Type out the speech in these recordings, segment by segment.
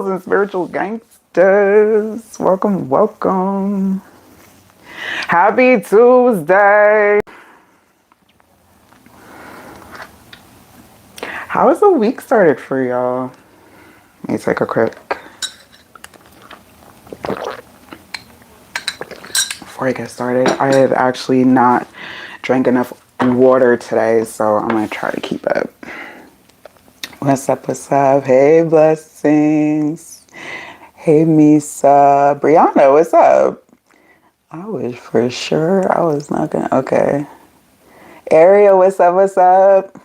and spiritual gangsters. Welcome, welcome. Happy Tuesday. How has the week started for y'all? Let me take a quick. Before I get started, I have actually not drank enough water today, so I'm going to try to keep up. What's up, what's up? Hey, blessings. Hey, Misa. Brianna, what's up? I wish for sure I was not gonna. Okay. Ariel, what's up? What's up?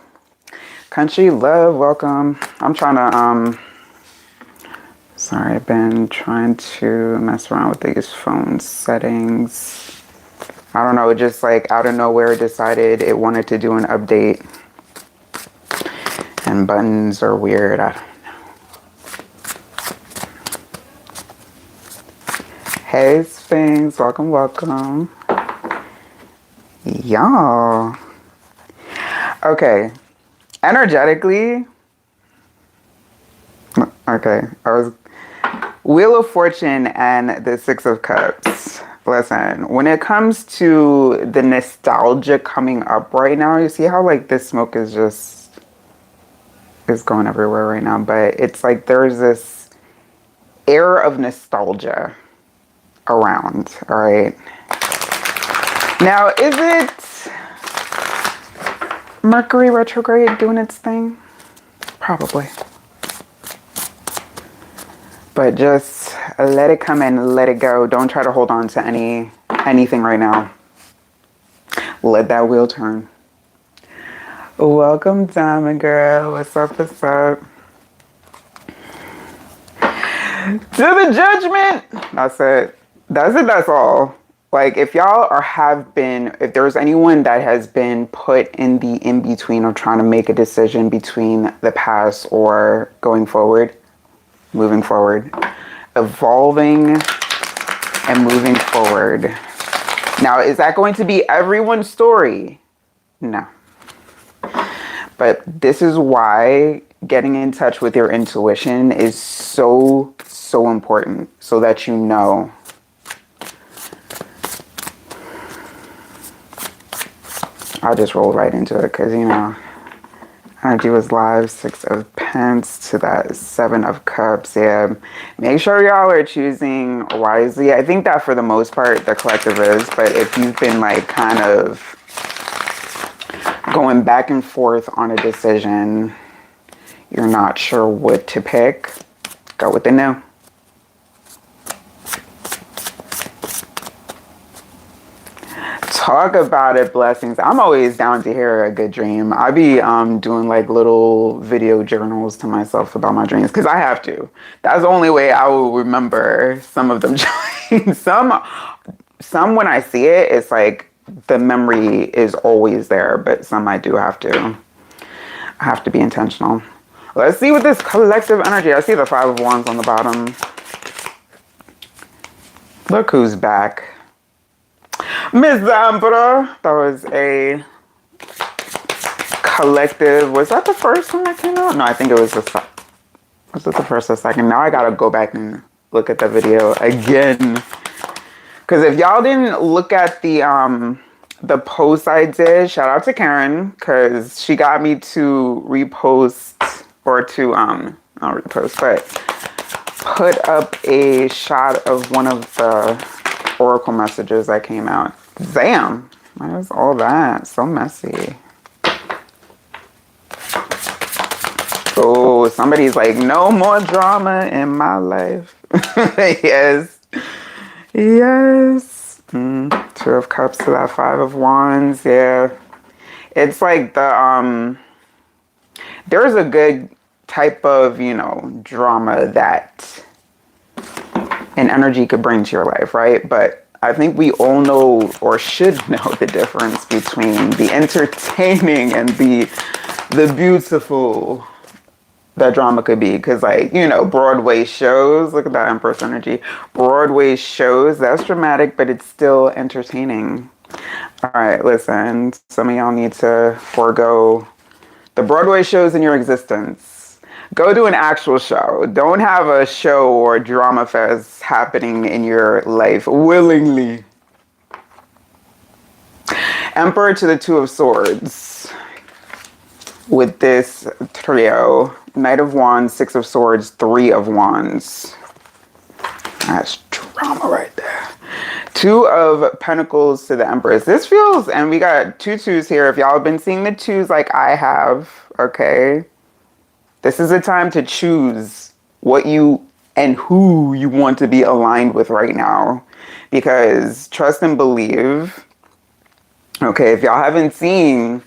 Country love, welcome. I'm trying to, sorry, I've been trying to mess around with these phone settings. I don't know, it just like out of nowhere decided it wanted to do an update. And buttons are weird. I don't know. Hey, Sphinx, welcome, welcome. Y'all. Okay. Energetically. Okay. I was Wheel of Fortune and the Six of Cups. Listen, when it comes to the nostalgia coming up right now, you see how like this smoke is going everywhere right now, but it's like there's this air of nostalgia around, all right? Now, is it Mercury retrograde doing its thing? Probably. But just let it come and let it go. Don't try to hold on to anything right now. Let that wheel turn. Welcome, Diamond Girl. What's up, what's up? To the judgment. That's it. That's it, that's all. Like, if y'all if there's anyone that has been put in the in-between of trying to make a decision between the past or going forward, moving forward, evolving and moving forward. Now, is that going to be everyone's story? No. But this is why getting in touch with your intuition is so, so important, so that you know. I'll just roll right into it because, you know, energy was live. Six of Pence to that Seven of Cups. Yeah, make sure y'all are choosing wisely. I think that for the most part, the collective is. But if you've been like kind of going back and forth on a decision, you're not sure what to pick, go with the no. Talk about it, blessings. I'm always down to hear a good dream. I be doing like little video journals to myself about my dreams because I have to. That's the only way I will remember some of them. Some when I see it, it's like the memory is always there, but some I do have to. I have to be intentional. Let's see what this collective energy. I see the Five of Wands on the bottom. Look who's back. Miss Zambra. That was a collective. Was that the first one that came out? No, I think it was was it the first or second? Now I gotta go back and look at the video again. Because if y'all didn't look at the post I did, shout out to Karen, because she got me to repost or to not repost, but put up a shot of one of the oracle messages that came out. Damn, what is all that? So messy. Oh, somebody's like, no more drama in my life. Yes. Yes. Two of Cups to that Five of Wands. Yeah. It's like there's a good type of, you know, drama that an energy could bring to your life, right? But I think we all know or should know the difference between the entertaining and the beautiful that drama could be. Because, like, you know, Broadway shows, look at that Empress energy. Broadway shows, that's dramatic, but it's still entertaining. All right, listen, some of y'all need to forego the Broadway shows in your existence. Go to an actual show. Don't have a show or drama fest happening in your life willingly. Emperor to the Two of Swords. With this trio. Knight of Wands, Six of Swords, Three of Wands. That's drama right there. Two of Pentacles to the Empress. This feels, and we got two twos here. If y'all have been seeing the twos like I have, okay. This is a time to choose what you and who you want to be aligned with right now. Because trust and believe, okay, if y'all haven't seen,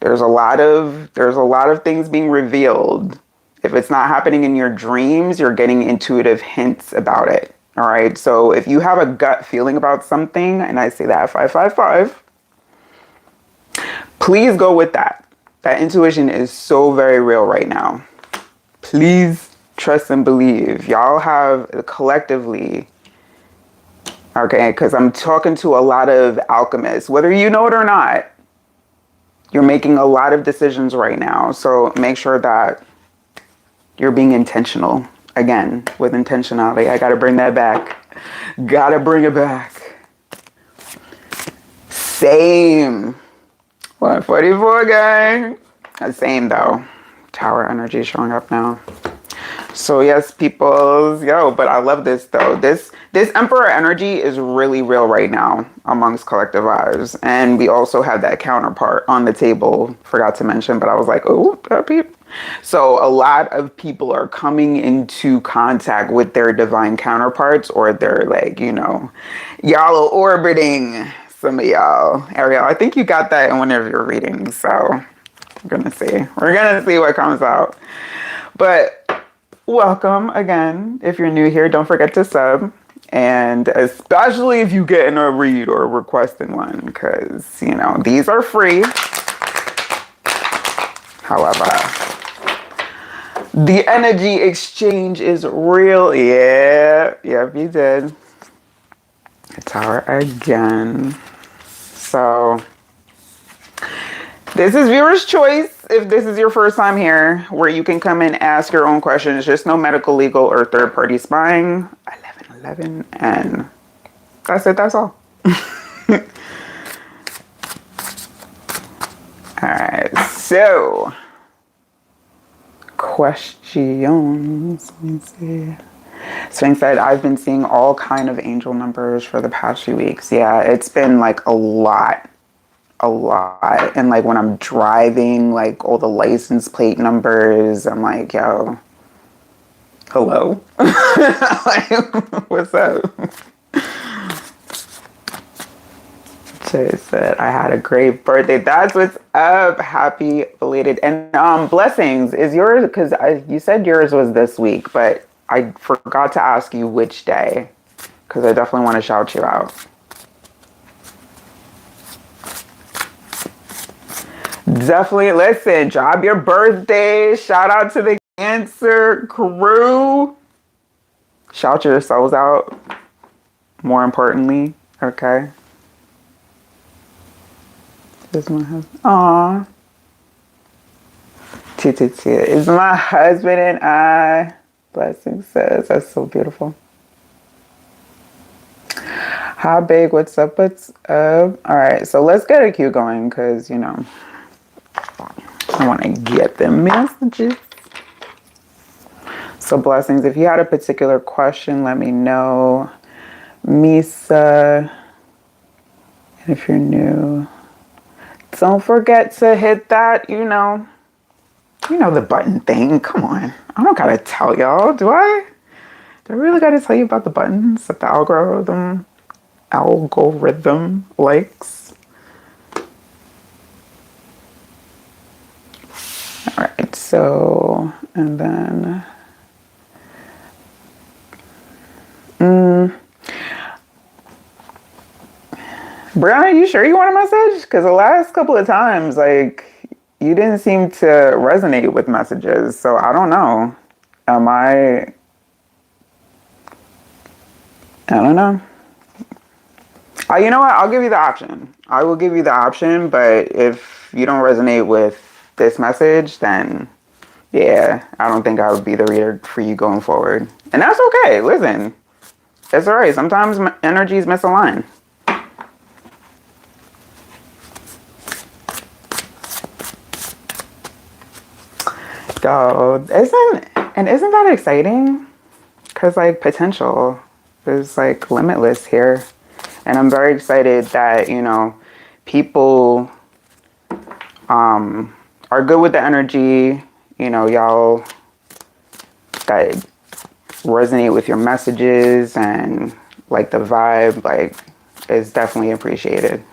there's a lot of things being revealed. If it's not happening in your dreams, you're getting intuitive hints about it. All right. So if you have a gut feeling about something, and I say that 555, please go with that. That intuition is so very real right now. Please trust and believe. Y'all have collectively, okay, because I'm talking to a lot of alchemists, whether you know it or not, you're making a lot of decisions right now. So make sure that you're being intentional. Again, with intentionality. I gotta bring that back. Gotta bring it back. Same. 144, gang. Same though. Tower energy showing up now. So yes, peoples, yo, but I love this though. This Emperor energy is really real right now amongst collective eyes. And we also have that counterpart on the table. Forgot to mention, but I was like, oh, peep. So a lot of people are coming into contact with their divine counterparts, or they're like, you know, y'all are orbiting some of y'all. Ariel, I think you got that in one of your readings. So we're gonna see. We're gonna see what comes out. But welcome again. If you're new here, don't forget to sub. And especially if you get in a read or requesting one, because, you know, these are free. However, the energy exchange is real. Yeah, yep, you did. Tower again. So this is viewer's choice. If this is your first time here, where you can come and ask your own questions, just no medical, legal, or third-party spying. 11, and that's it. That's all. All right. So questions. Let me see. Swing said, I've been seeing all kind of angel numbers for the past few weeks. Yeah, it's been like a lot. And like when I'm driving, like all the license plate numbers, I'm like, yo, hello? Like, what's up? Jay said, I had a great birthday. That's what's up. Happy belated. And blessings. Is yours, because you said yours was this week, but I forgot to ask you which day, because I definitely want to shout you out. Definitely, listen, drop your birthday. Shout out to the Cancer crew. Shout yourselves out, more importantly, okay? This is my husband. Aww. It's my husband and I. Blessing says, that's so beautiful. Hi, big. What's up? What's up? All right, so let's get a queue going, because, you know, I want to get the messages. So blessings, if you had a particular question, let me know. Misa, and if you're new, don't forget to hit that, you know the button thing. Come on. I don't gotta tell y'all, do I? Do I really gotta tell you about the buttons that the algorithm likes? All right, so, and then, Brianna, you sure you want a message? Because the last couple of times, like, you didn't seem to resonate with messages. So I don't know. I don't know. You know what? I'll give you the option. I will give you the option. But if you don't resonate with this message, then Yeah, I don't think I would be the reader for you going forward. And that's okay. Listen, it's all right. Sometimes energies misalign. Yo, isn't that exciting? Because like potential is like limitless here. And I'm very excited that, people are good with the energy, y'all that resonate with your messages and like the vibe, like is definitely appreciated.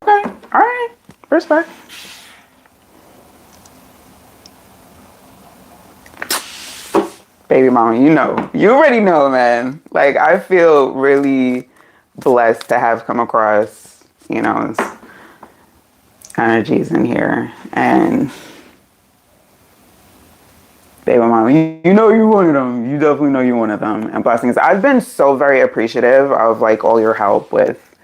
Okay, all right, respect. Baby mama, you already know, man. Like I feel really blessed to have come across, energies in here. And baby mama, you know you're one of them. You definitely know you're one of them. And blessings. I've been so very appreciative of like all your help with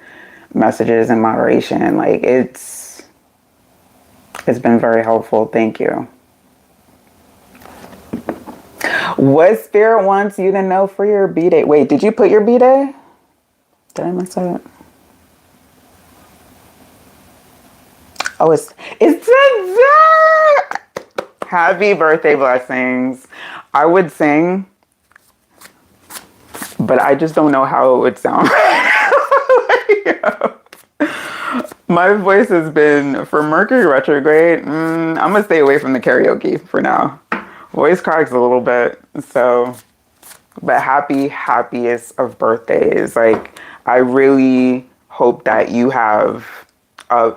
messages and moderation. Like it's been very helpful. Thank you. What spirit wants you to know for your B-Day? Wait, did you put your B-Day? Did I mess up? Oh, it's today! Happy birthday, blessings. I would sing, but I just don't know how it would sound. My voice has been, for Mercury retrograde, I'm going to stay away from the karaoke for now. Voice cracks a little bit, so, but happiest of birthdays. Like, I really hope that you have a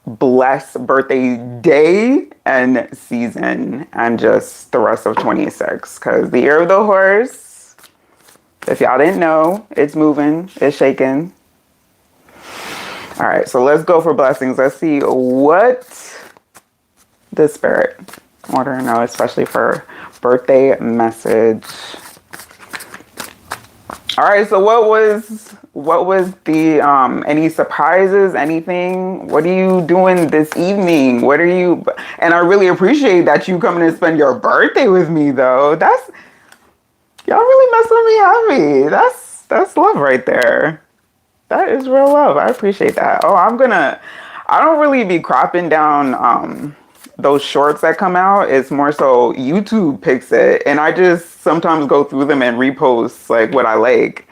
blessed birthday day and season and just the rest of 26. Because the year of the horse, if y'all didn't know, it's moving, it's shaking. All right, so let's go for blessings. Let's see what the spirit order to know, especially for birthday message. All right, so what was the any surprises, anything? What are you doing this evening? What are you? And I really appreciate that you coming to spend your birthday with me, though. That's, y'all really messing me happy. That's love right there. That is real love. I appreciate that. Oh, I don't really be cropping down those shorts that come out. It's more so YouTube picks it, and I just sometimes go through them and repost like what I like,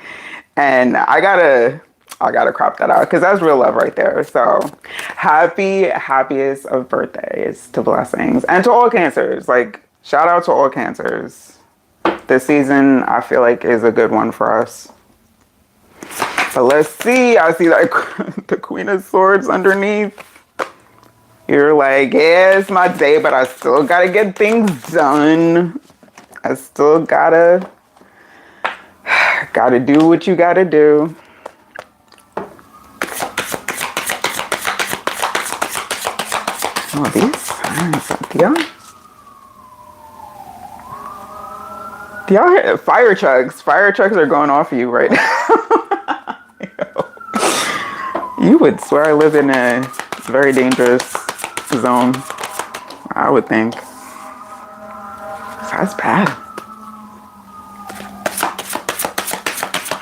and I gotta crop that out because that's real love right there. So happiest of birthdays to blessings and to all cancers. Like shout out to all cancers. This season I feel like is a good one for us. But let's see. I see like the Queen of Swords underneath. You're like, yeah, it's my day, but I still gotta get things done. I still gotta do what you gotta do. Oh, these signs, do y'all hear fire trucks? Fire trucks are going off of you right now. You would swear I live in a very dangerous zone, I would think. That's bad.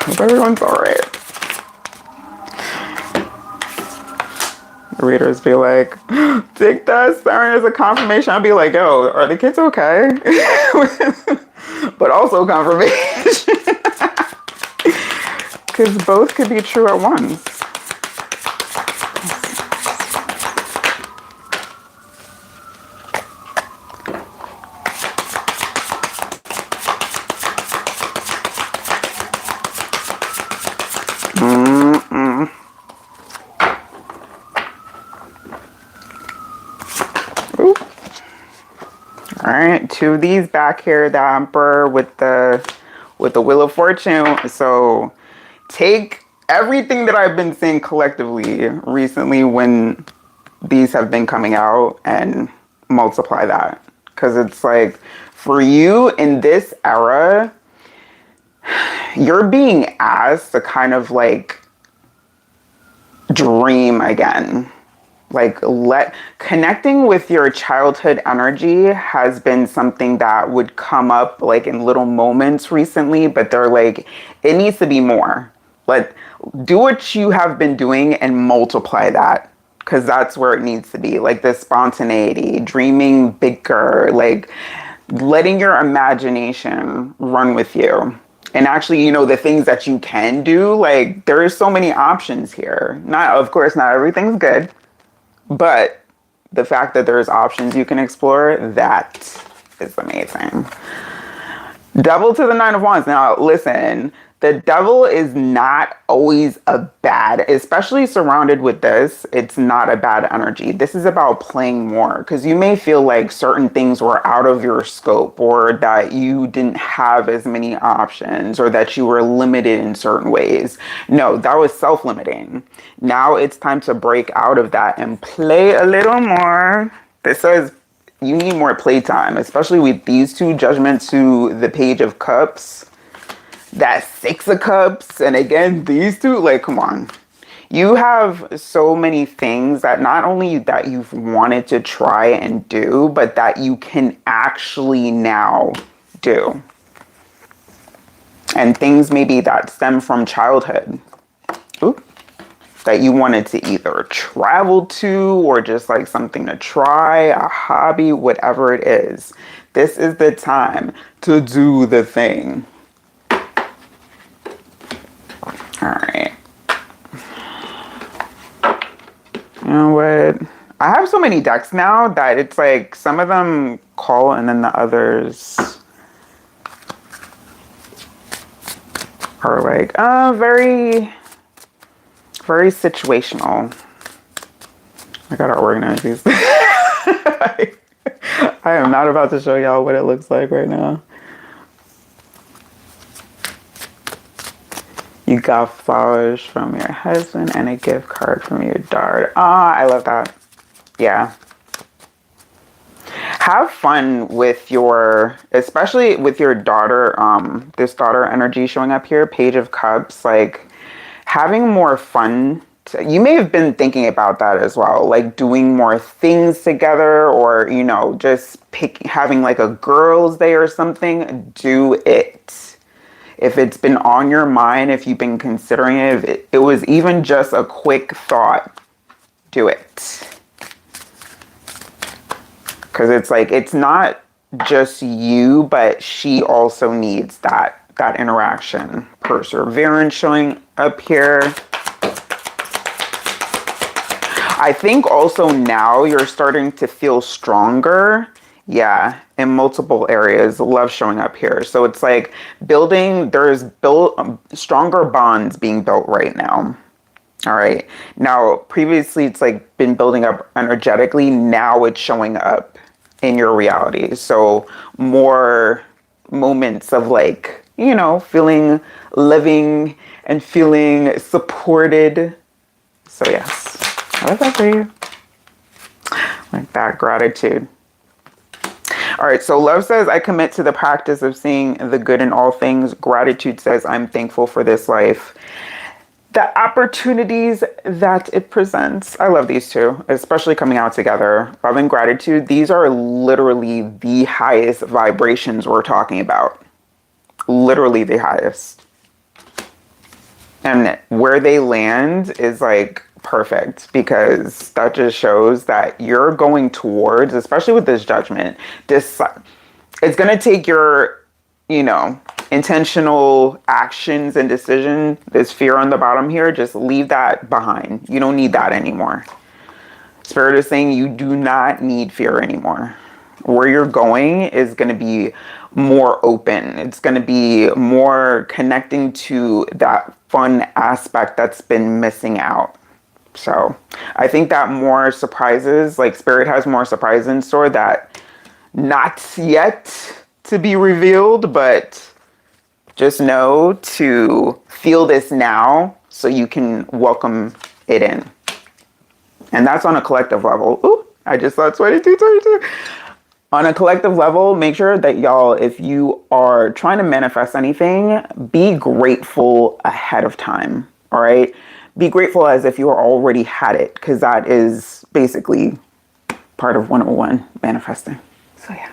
Hope everyone's alright. The readers be like, take that siren as a confirmation. I'll be like, yo, are the kids okay? But also confirmation. Because both could be true at once. All right, two of these back here, the Emperor with the Wheel of Fortune. So take everything that I've been saying collectively recently when these have been coming out and multiply that. Because it's like, for you in this era, you're being asked to kind of like dream again. Like connecting with your childhood energy has been something that would come up like in little moments recently, but they're like, it needs to be more. Like, do what you have been doing and multiply that, because that's where it needs to be. Like the spontaneity, dreaming bigger, like letting your imagination run with you. And actually, the things that you can do, like there's so many options here. Not, of course, not everything's good, but the fact that there's options you can explore, that is amazing. Devil to the Nine of Wands. Now, listen, the devil is not always a bad, especially surrounded with this, it's not a bad energy. This is about playing more, because you may feel like certain things were out of your scope, or that you didn't have as many options, or that you were limited in certain ways. No, that was self-limiting. Now it's time to break out of that and play a little more. This says you need more playtime, especially with these two, Judgment to the Page of Cups, that Six of Cups, and again, these two, like, come on. You have so many things that not only that you've wanted to try and do, but that you can actually now do. And things maybe that stem from childhood. Ooh. That you wanted to either travel to, or just like something to try, a hobby, whatever it is. This is the time to do the thing. All right. You know what? I have so many decks now that it's like some of them call and then the others are like, very situational. I gotta organize these. I am not about to show y'all what it looks like right now. You got flowers from your husband and a gift card from your daughter. Ah, I love that. Yeah. Have fun with especially with your daughter, this daughter energy showing up here, Page of Cups, like having more fun. You may have been thinking about that as well, like doing more things together, or, just having like a girls' day or something. Do it. If it's been on your mind, if you've been considering it, if it was even just a quick thought, do it. Because it's like, it's not just you, but she also needs that interaction. Perseverance showing up here. I think also now you're starting to feel stronger. Yeah, in multiple areas. Love showing up here. So it's like there's stronger bonds being built right now. All right. Now, previously it's like been building up energetically. Now it's showing up in your reality. So more moments of like, feeling living and feeling supported. So yes, I love that for you. Like that gratitude. All right, so love says, I commit to the practice of seeing the good in all things. Gratitude says, I'm thankful for this life, the opportunities that it presents. I love these two, especially coming out together. Love and gratitude, these are literally the highest vibrations we're talking about. Literally the highest. And where they land is like perfect, because that just shows that you're going towards, especially with this Judgment, it's going to take your, intentional actions and decision. This fear on the bottom here, just leave that behind. You don't need that anymore. Spirit is saying you do not need fear anymore. Where you're going is going to be more open. It's going to be more connecting to that fun aspect that's been missing out. So I think that more surprises, like Spirit has more surprises in store that not yet to be revealed, but just know to feel this now so you can welcome it in. And that's on a collective level. Ooh, I just saw 22. On a collective level, make sure that y'all, if you are trying to manifest anything, be grateful ahead of time. All right. be grateful as if you already had it, because that is basically part of 101 manifesting. So yeah,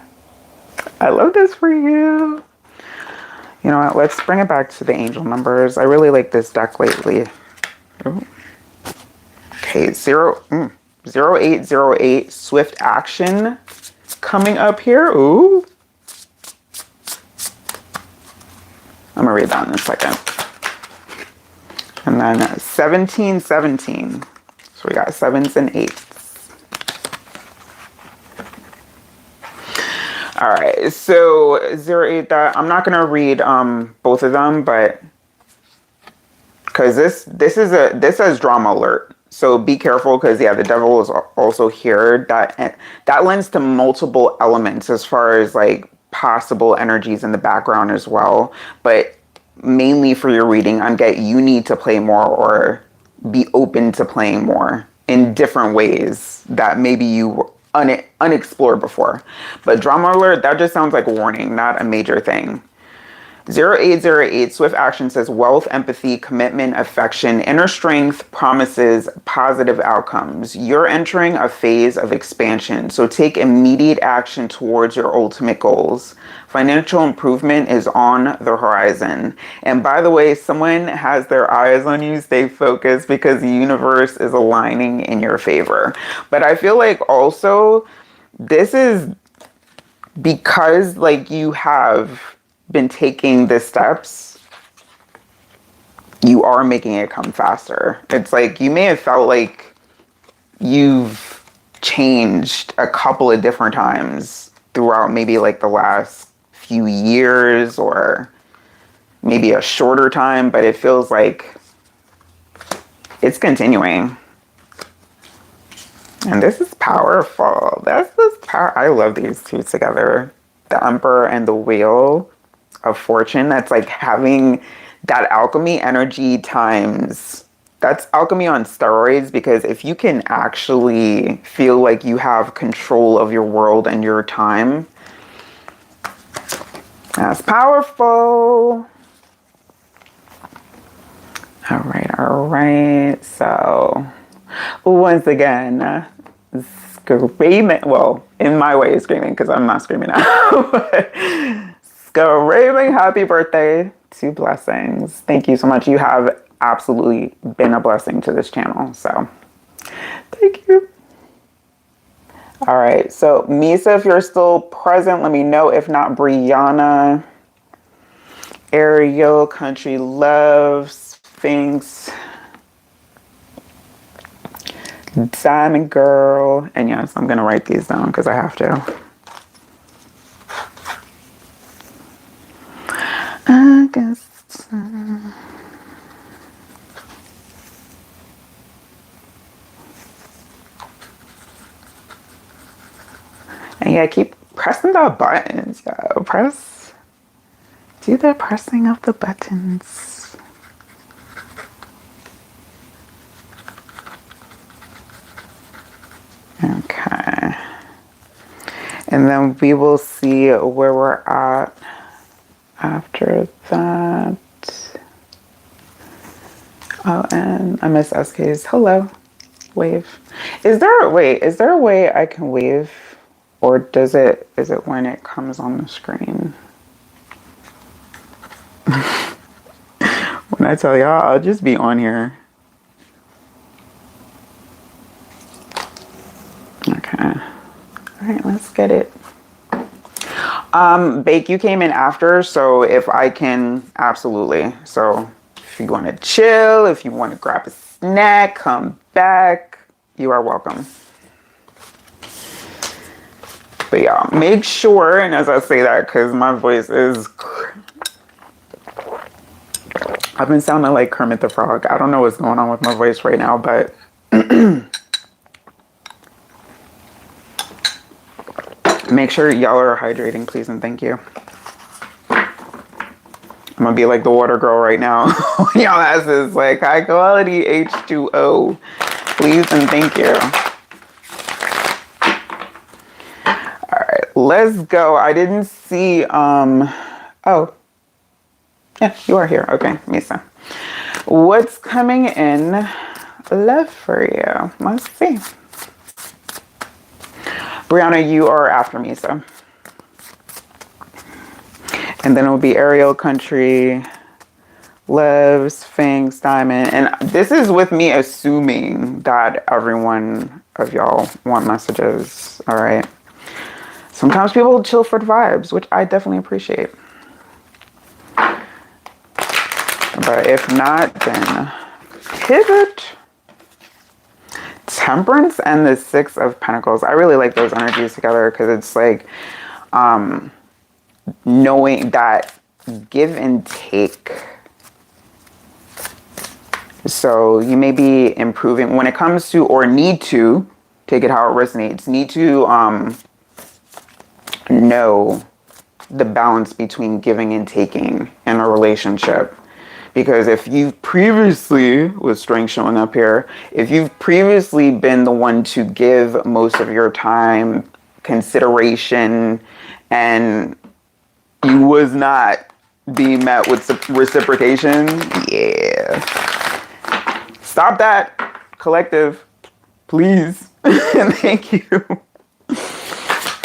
I love this for you. You know what? Let's bring it back to the angel numbers. I really like this deck lately. Ooh. Okay, 0808 swift action coming up here. Ooh. I'm gonna read that in a second. And then 1717. So we got sevens and eights. All right, so 08, that I'm not gonna read both of them, but because this says drama alert. So be careful, because yeah, the devil is also here. That lends to multiple elements as far as like possible energies in the background as well. But mainly for your reading, you need to play more or be open to playing more in different ways that maybe you unexplored before. But drama alert, that just sounds like a warning, not a major thing. 0808 swift action says wealth, empathy, commitment, affection, inner strength, promises, positive outcomes. You're entering a phase of expansion, so take immediate action towards your ultimate goals. Financial improvement is on the horizon. And by the way, someone has their eyes on you. Stay focused, because the universe is aligning in your favor. But I feel like also this is because like you have been taking the steps, you are making it come faster. It's like you may have felt like you've changed a couple of different times throughout maybe like the last few years or maybe a shorter time, but it feels like it's continuing. And this is powerful. That's this power. I love these two together. The Emperor and the Wheel of Fortune. That's like having that alchemy energy times. That's alchemy on steroids, because if you can actually feel like you have control of your world and your time, that's powerful. All right. So once again, screaming, well, in my way of screaming, because I'm not screaming out. Screaming happy birthday to Blessings. Thank you so much. You have absolutely been a blessing to this channel. So thank you. All right. So Misa, if you're still present, let me know. If not, Brianna, Ariel, Country Love, Sphinx, Diamond Girl. And yes, I'm going to write these down because I have to. August. And yeah, keep pressing the buttons. Yo. Do the pressing of the buttons. Okay. And then we will see where we're at after that. Oh, and I miss SK's hello wave. Is there a way I can wave, or is it when it comes on the screen? When I tell y'all, I'll just be on here. Okay. All right, let's get it. Bake, you came in after, so if I can, absolutely. So if you want to chill, if you want to grab a snack, come back, you are welcome. But yeah, make sure, and as I say that, because my voice is, I've been sounding like Kermit the Frog. I don't know what's going on with my voice right now, but make sure y'all are hydrating, please and thank you. I'm gonna be like the water girl right now. Y'all asses like high quality H2O, please and thank you. All right, let's go. I didn't see, oh, yeah, you are here. Okay, Misa. What's coming in love for you? Let's see. Brianna, you are after me, so. And then it will be Ariel, Country, Liv, Sphinx, Diamond. And this is with me assuming that every one of y'all want messages. All right. Sometimes people chill for the vibes, which I definitely appreciate. But if not, then pivot. Temperance and the Six of Pentacles. I really like those energies together because it's like knowing that give and take. So you may be improving when it comes to, or need to, take it how it resonates, need to know the balance between giving and taking in a relationship. Because if you've previously, with strength showing up here, if you've previously been the one to give most of your time, consideration, and you was not being met with reciprocation, yeah. Stop that, collective, please. Thank you.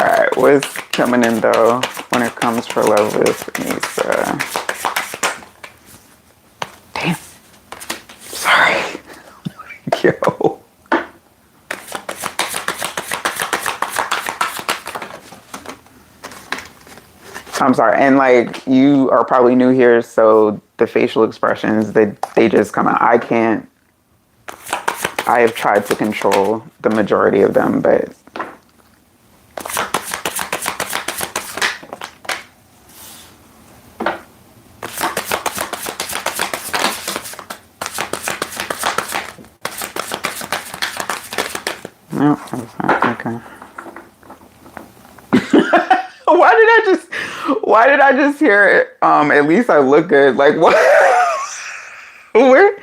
All right, what's coming in though when it comes for love with Nisa? Damn. Sorry. Yo. I'm sorry. And like, you are probably new here, so the facial expressions, they just come out. I have tried to control the majority of them, but no, that's not okay. Why did I just hear it? At least I look good. Like what? Where?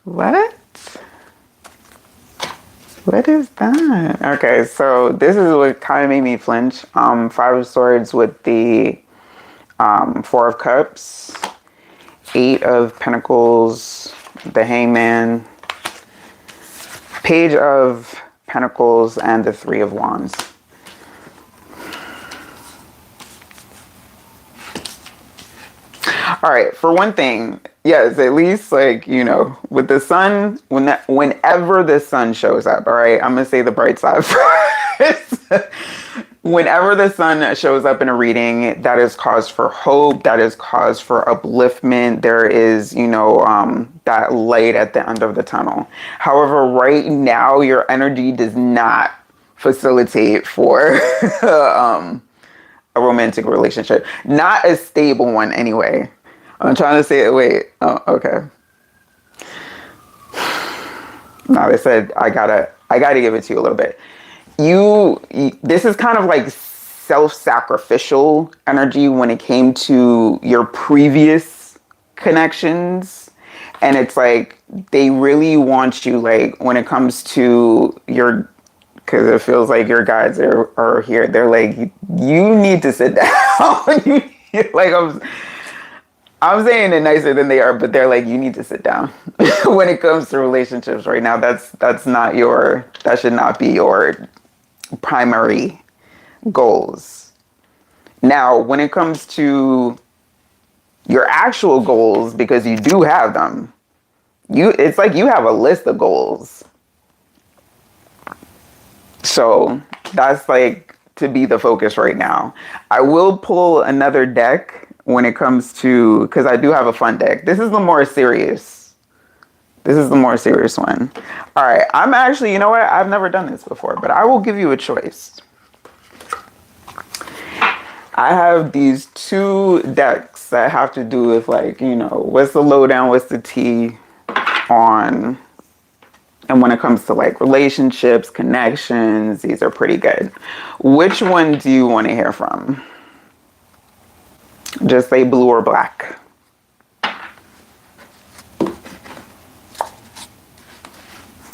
What? What is that? Okay, so this is what kind of made me flinch. Five of Swords with the Four of Cups, Eight of Pentacles, the Hangman, Page of Pentacles, and the Three of Wands. All right, for one thing, yes, at least like, you know, with the sun, whenever the sun shows up, all right, I'm going to say the bright side first. Whenever the sun shows up in a reading, that is cause for hope, that is cause for upliftment. There is, you know, that light at the end of the tunnel. However, right now, your energy does not facilitate for a romantic relationship. Not a stable one anyway. I'm trying to say it. Wait. Oh, okay. No, they said I gotta give it to you a little bit. This is kind of like self-sacrificial energy when it came to your previous connections, and it's like they really want you, like when it comes to your, because it feels like your guides are here. They're like, you need to sit down. Like I'm saying it nicer than they are, but they're like, you need to sit down. When it comes to relationships right now, that should not be your primary goals. Now, when it comes to your actual goals, because you do have them, it's like you have a list of goals. So that's like to be the focus right now. I will pull another deck when it comes to, because I do have a fun deck. This is the more serious. This is the more serious one. All right, I'm actually, you know what? I've never done this before, but I will give you a choice. I have these two decks that have to do with, like, you know, what's the lowdown, what's the tea on, and when it comes to like relationships, connections, these are pretty good. Which one do you want to hear from? Just say blue or black.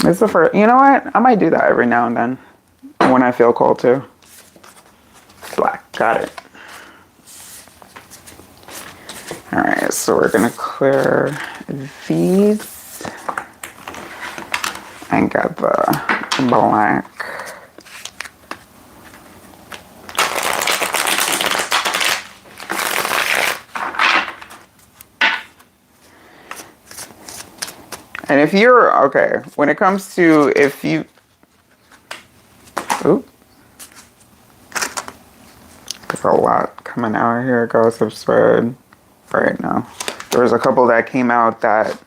It's the first. You know what? I might do that every now and then when I feel called to. Black. Got it. All right, so we're gonna clear these and get the black. And if you're, okay, when it comes to, if you, oop, there's a lot coming out here, gossip spread right now. There was a couple that came out that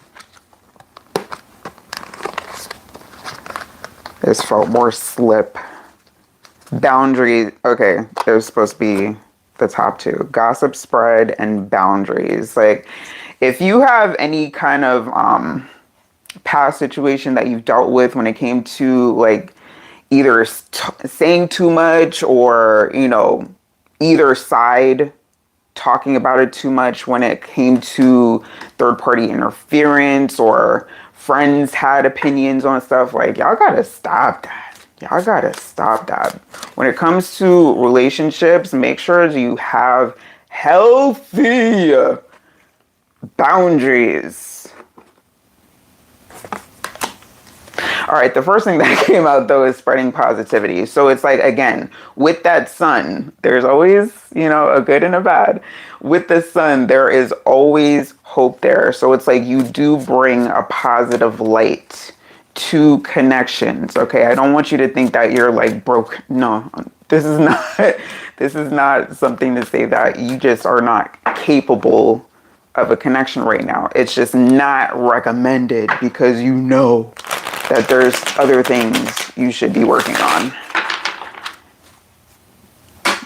this felt more slip. Boundary, okay, it was supposed to be the top two. Gossip spread and boundaries. Like, if you have any kind of, past situation that you've dealt with when it came to like either saying too much or, you know, either side talking about it too much when it came to third party interference or friends had opinions on stuff, like y'all gotta stop that. Y'all gotta stop that. When it comes to relationships, make sure you have healthy boundaries. All right, the first thing that came out though is spreading positivity. So it's like, again, with that sun, there's always, you know, a good and a bad. With the sun, there is always hope there. So it's like you do bring a positive light to connections. Okay, I don't want you to think that you're like broke. No, this is not something to say that you just are not capable of a connection right now. It's just not recommended because you know that there's other things you should be working on.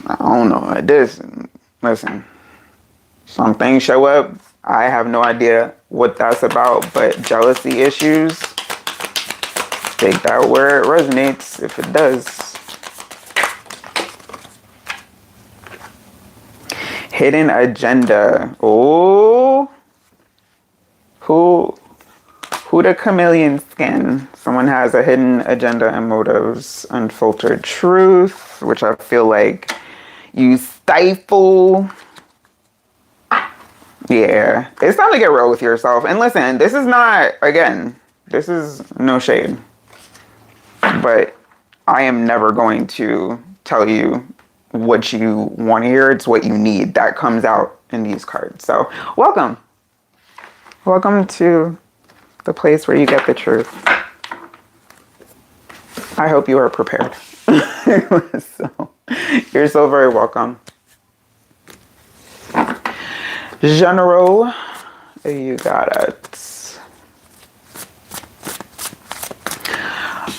I don't know. Listen, some things show up. I have no idea what that's about, but jealousy issues, take that where it resonates if it does. Hidden agenda. Oh, who the chameleon skin? Someone has a hidden agenda and motives. Unfiltered truth, which I feel like you stifle. Yeah, it's time to get real with yourself. And listen, this is not, again, this is no shade. But I am never going to tell you what you want to hear. It's what you need. That comes out in these cards. So welcome. Welcome to the place where you get the truth. I hope you are prepared. So, you're so very welcome. General, you got it.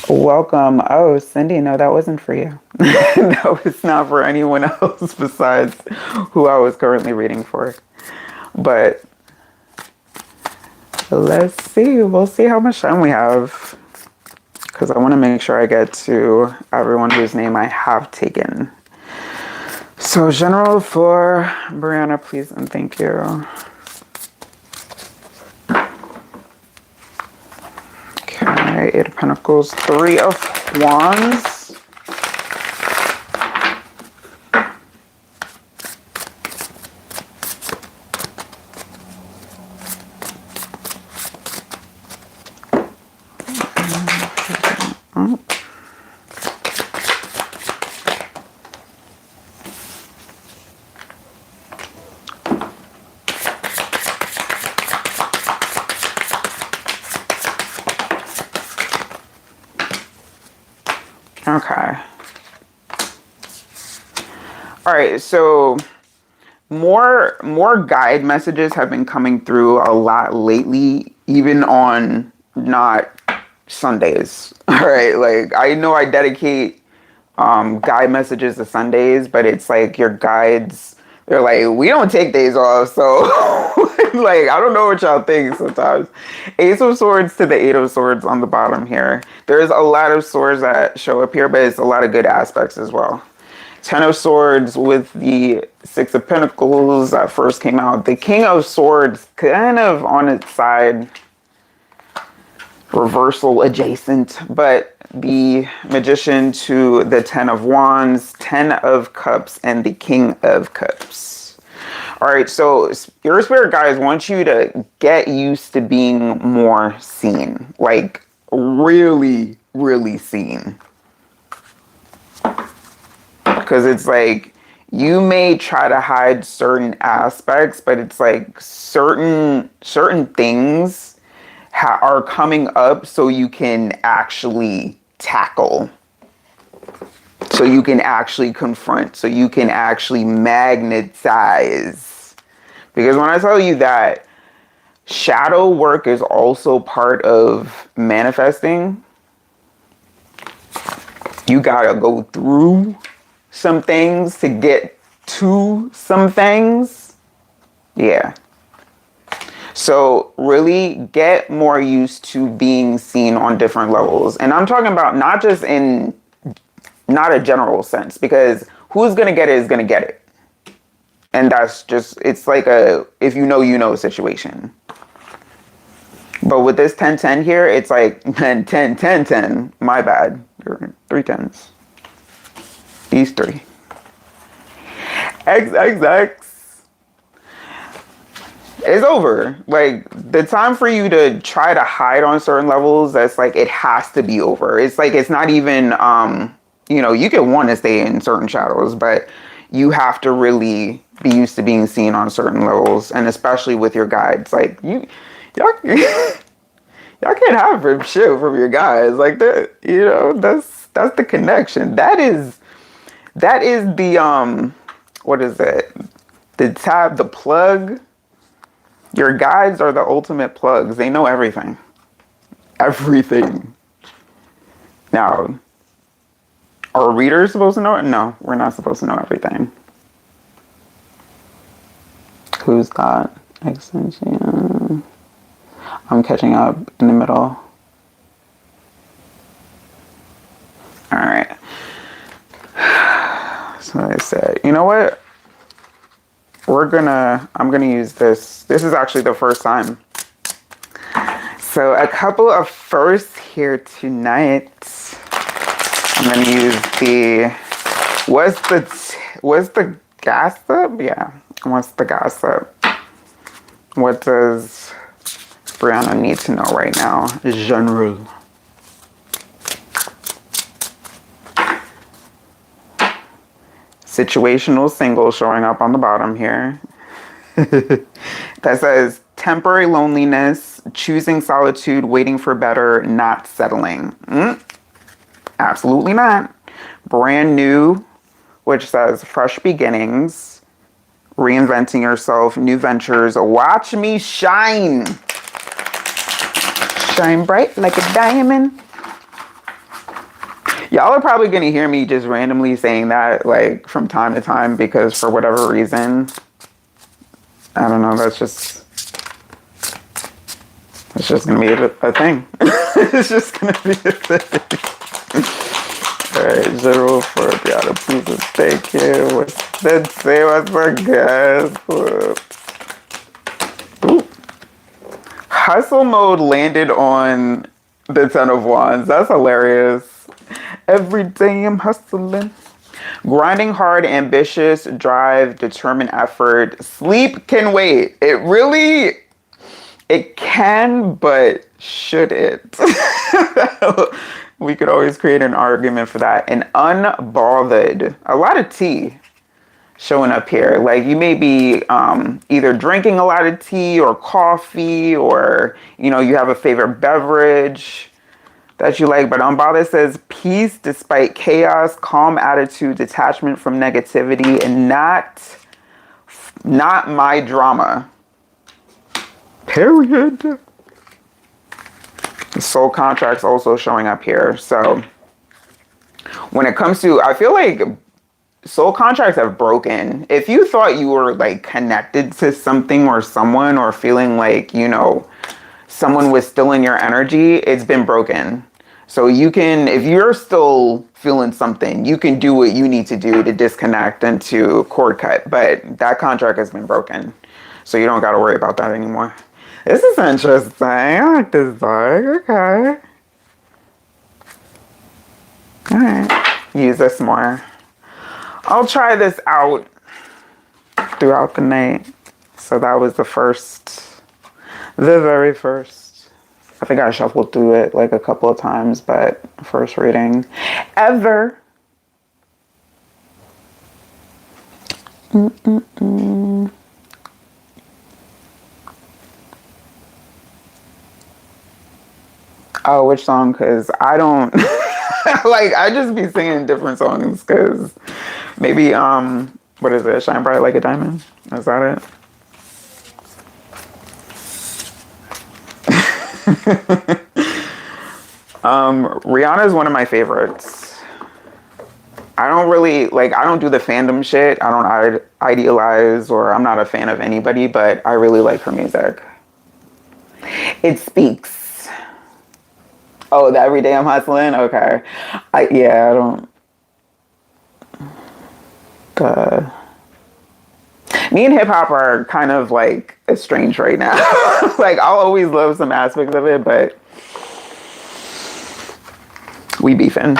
Welcome. Oh, Cindy, no, that wasn't for you. That was not for anyone else besides who I was currently reading for. But let's see. We'll see how much time we have. Because I want to make sure I get to everyone whose name I have taken. So, General for Brianna, please and thank you. Okay, Eight of Pentacles, Three of Wands. Okay. All right, so more guide messages have been coming through a lot lately, even on not Sundays. All right, like I know I dedicate guide messages to Sundays, but it's like your guides, they're like, we don't take days off, so like I don't know what y'all think sometimes. Ace of Swords to the Eight of Swords on the bottom here. There's a lot of swords that show up here, but it's a lot of good aspects as well. Ten of Swords with the Six of Pentacles that first came out. The King of Swords kind of on its side, reversal adjacent, but the Magician to the Ten of Wands, Ten of Cups, and the King of Cups. All right, so your spirit guides want you to get used to being more seen, like really, really seen. Because it's like you may try to hide certain aspects, but it's like certain things are coming up so you can actually tackle, so you can actually confront, so you can actually magnetize. Because when I tell you that shadow work is also part of manifesting, you gotta go through some things to get to some things. Yeah. So really get more used to being seen on different levels. And I'm talking about not just in, not a general sense, because who's going to get it is going to get it. And that's just, it's like a, if you know situation. But with this 10-10 here, it's like 10-10-10-10. My bad. There are 3 10s. These 3. XXX. It's over. Like, the time for you to try to hide on certain levels, that's like, it has to be over. It's like, it's not even, you can want to stay in certain shadows, but you have to really be used to being seen on certain levels. And especially with your guides, like, y'all can't have shit from your guides. Like, that, that's the connection. That is the, what is it? The plug. Your guides are the ultimate plugs. They know everything. Everything. Now, are readers supposed to know it? No, we're not supposed to know everything. Who's got extension? I'm catching up in the middle. All right. So I said, you know what? I'm gonna use this. This is actually the first time. So a couple of firsts here tonight. I'm gonna use what's the gossip? Yeah, what's the gossip? What does Brianna need to know right now? General. Situational single showing up on the bottom here. That says temporary loneliness, choosing solitude, waiting for better, not settling. Absolutely not. Brand new, which says fresh beginnings, reinventing yourself, new ventures. Watch me shine. Shine bright like a diamond. Y'all are probably going to hear me just randomly saying that, like, from time to time, because for whatever reason, I don't know, that's just going to be a thing. It's just going to be a thing. All right, General for Brianna, please thank you. Let's say what's my guess. Ooh. Hustle mode landed on the 10 of Wands. That's hilarious. Every day I'm hustling. Grinding hard, ambitious, drive, determined effort. Sleep can wait. It can, but should it? We could always create an argument for that. And unbothered. A lot of tea showing up here. Like, you may be either drinking a lot of tea or coffee, or, you have a favorite beverage that you like. But unbothered says peace despite chaos, calm attitude, detachment from negativity, and not my drama. Period. The soul contract's also showing up here. So when it comes to, I feel like soul contracts have broken. If you thought you were like connected to something or someone, or feeling like, someone was still in your energy, it's been broken. So you can, if you're still feeling something, you can do what you need to do to disconnect and to cord cut. But that contract has been broken. So you don't got to worry about that anymore. This is interesting. I like this dog. Okay. All right. Use this more. I'll try this out. throughout the night. So that was the very first. I think I shuffled through it like a couple of times, but first reading ever. Oh, which song? Because I don't like. I just be singing different songs. Because maybe what is it? Shine bright like a diamond. Is that it? Rihanna is one of my favorites. I don't really like. I don't do the fandom shit. I don't idealize, or I'm not a fan of anybody. But I really like her music. It speaks. Oh, the everyday I'm hustling? Okay. I don't. Me and hip hop are kind of like estranged right now. Like, I'll always love some aspects of it, but we beefing.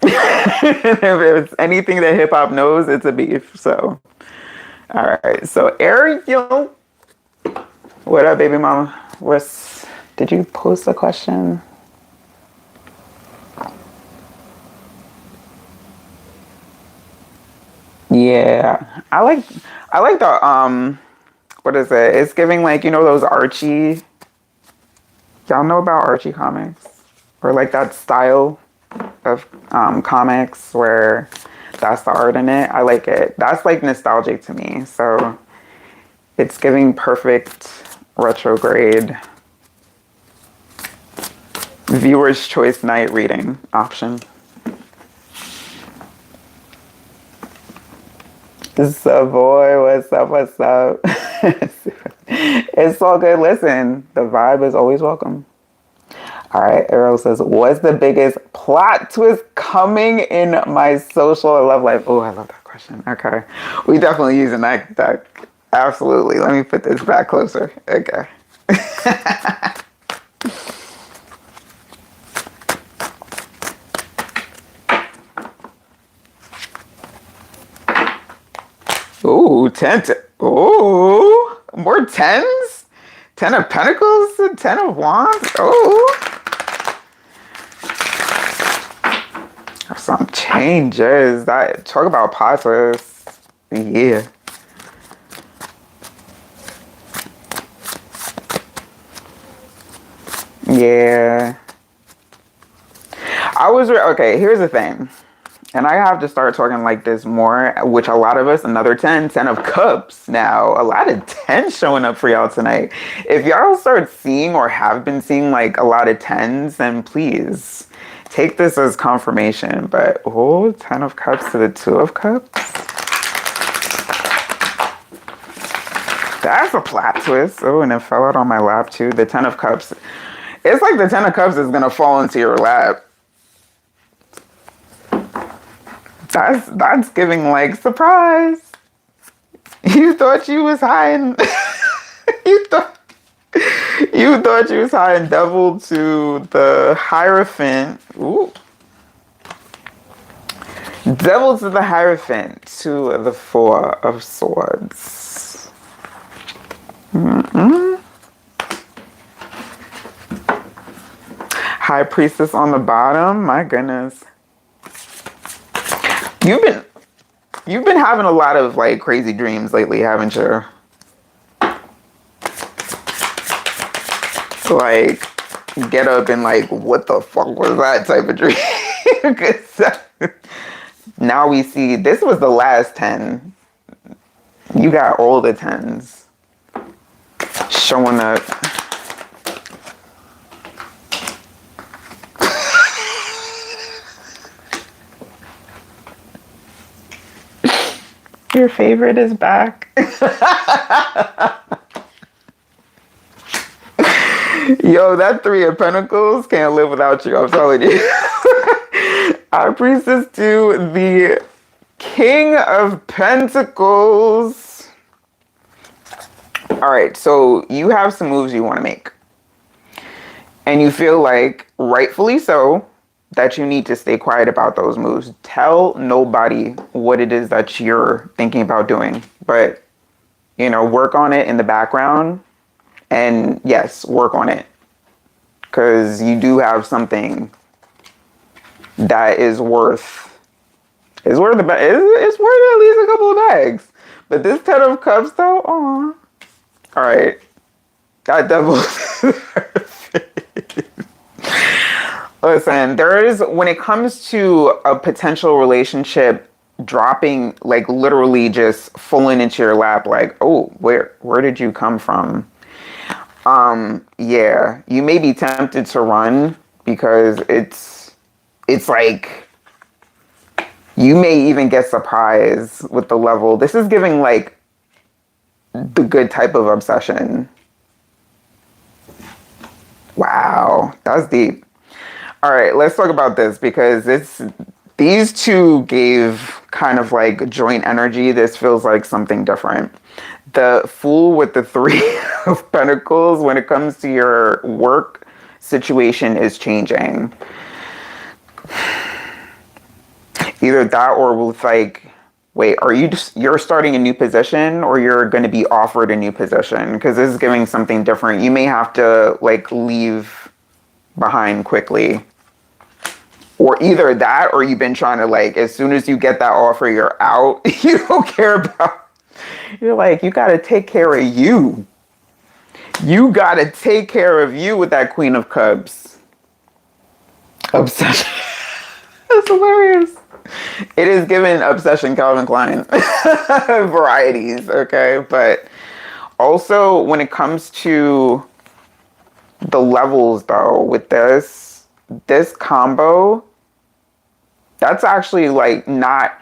If it's anything that hip hop knows, it's a beef. So, all right. So, Ariel, what up, baby mama? Did you post a question? Yeah, I like the what is it? It's giving like, those Archie. Y'all know about Archie comics, or like that style of comics where that's the art in it. I like it. That's like nostalgic to me. So it's giving perfect retrograde viewer's choice night reading option. Savoy, what's up? What's up? It's all good. Listen, the vibe is always welcome. All right, Ariel says, what's the biggest plot twist coming in my social love life? Oh, I love that question. Okay. We definitely using that. Absolutely. Let me put this back closer. Okay. Ooh, 10. Ooh, more tens? 10 of Pentacles? 10 of Wands? Ooh. Some changes. Talk about plot twists. Yeah. Yeah. Okay, here's the thing. And I have to start talking like this more, which a lot of us, another 10 of Cups now. A lot of 10 showing up for y'all tonight. If y'all start seeing or have been seeing like a lot of 10s, then please take this as confirmation. But, 10 of Cups to the 2 of Cups. That's a plot twist. Oh, and it fell out on my lap too. The 10 of Cups. It's like the 10 of Cups is going to fall into your lap. That's giving like surprise. You thought you was high and you thought you was high and devil to the Hierophant. Ooh. Devil to the Hierophant to the 4 of Swords. High Priestess on the bottom. My goodness. You've been having a lot of like crazy dreams lately, haven't you? Like, get up and like, what the fuck was that type of dream? Now we see this was the last 10. You got all the 10s showing up. Your favorite is back. Yo, that 3 of Pentacles can't live without you, I'm telling you. Our Priestess to the King of Pentacles. All right, so you have some moves you want to make. And you feel like, rightfully so, that you need to stay quiet about those moves. Tell nobody what it is that you're thinking about doing. But work on it in the background. And yes, work on it. Because you do have something that is worth it's worth it's worth at least a couple of bags. But this Ten of Cups though, aw. Alright. That devil. Listen, when it comes to a potential relationship dropping, like literally just falling into your lap, like, oh, where did you come from? Yeah, you may be tempted to run because it's like you may even get surprised with the level. This is giving like the good type of obsession. Wow, that's deep. All right, let's talk about this because these two gave kind of like joint energy. This feels like something different. The Fool with the Three of Pentacles, when it comes to your work situation, is changing. Either that or with like, wait, you're starting a new position or you're going to be offered a new position? Because this is giving something different. You may have to like leave behind quickly. Or either that or you've been trying to like, as soon as you get that offer, you're out. You don't care about. You're like, you got to take care of you. You got to take care of you with that Queen of Cups. Obsession. That's hilarious. It is given obsession Calvin Klein varieties, okay? But also when it comes to the levels though, with this combo, that's actually like not,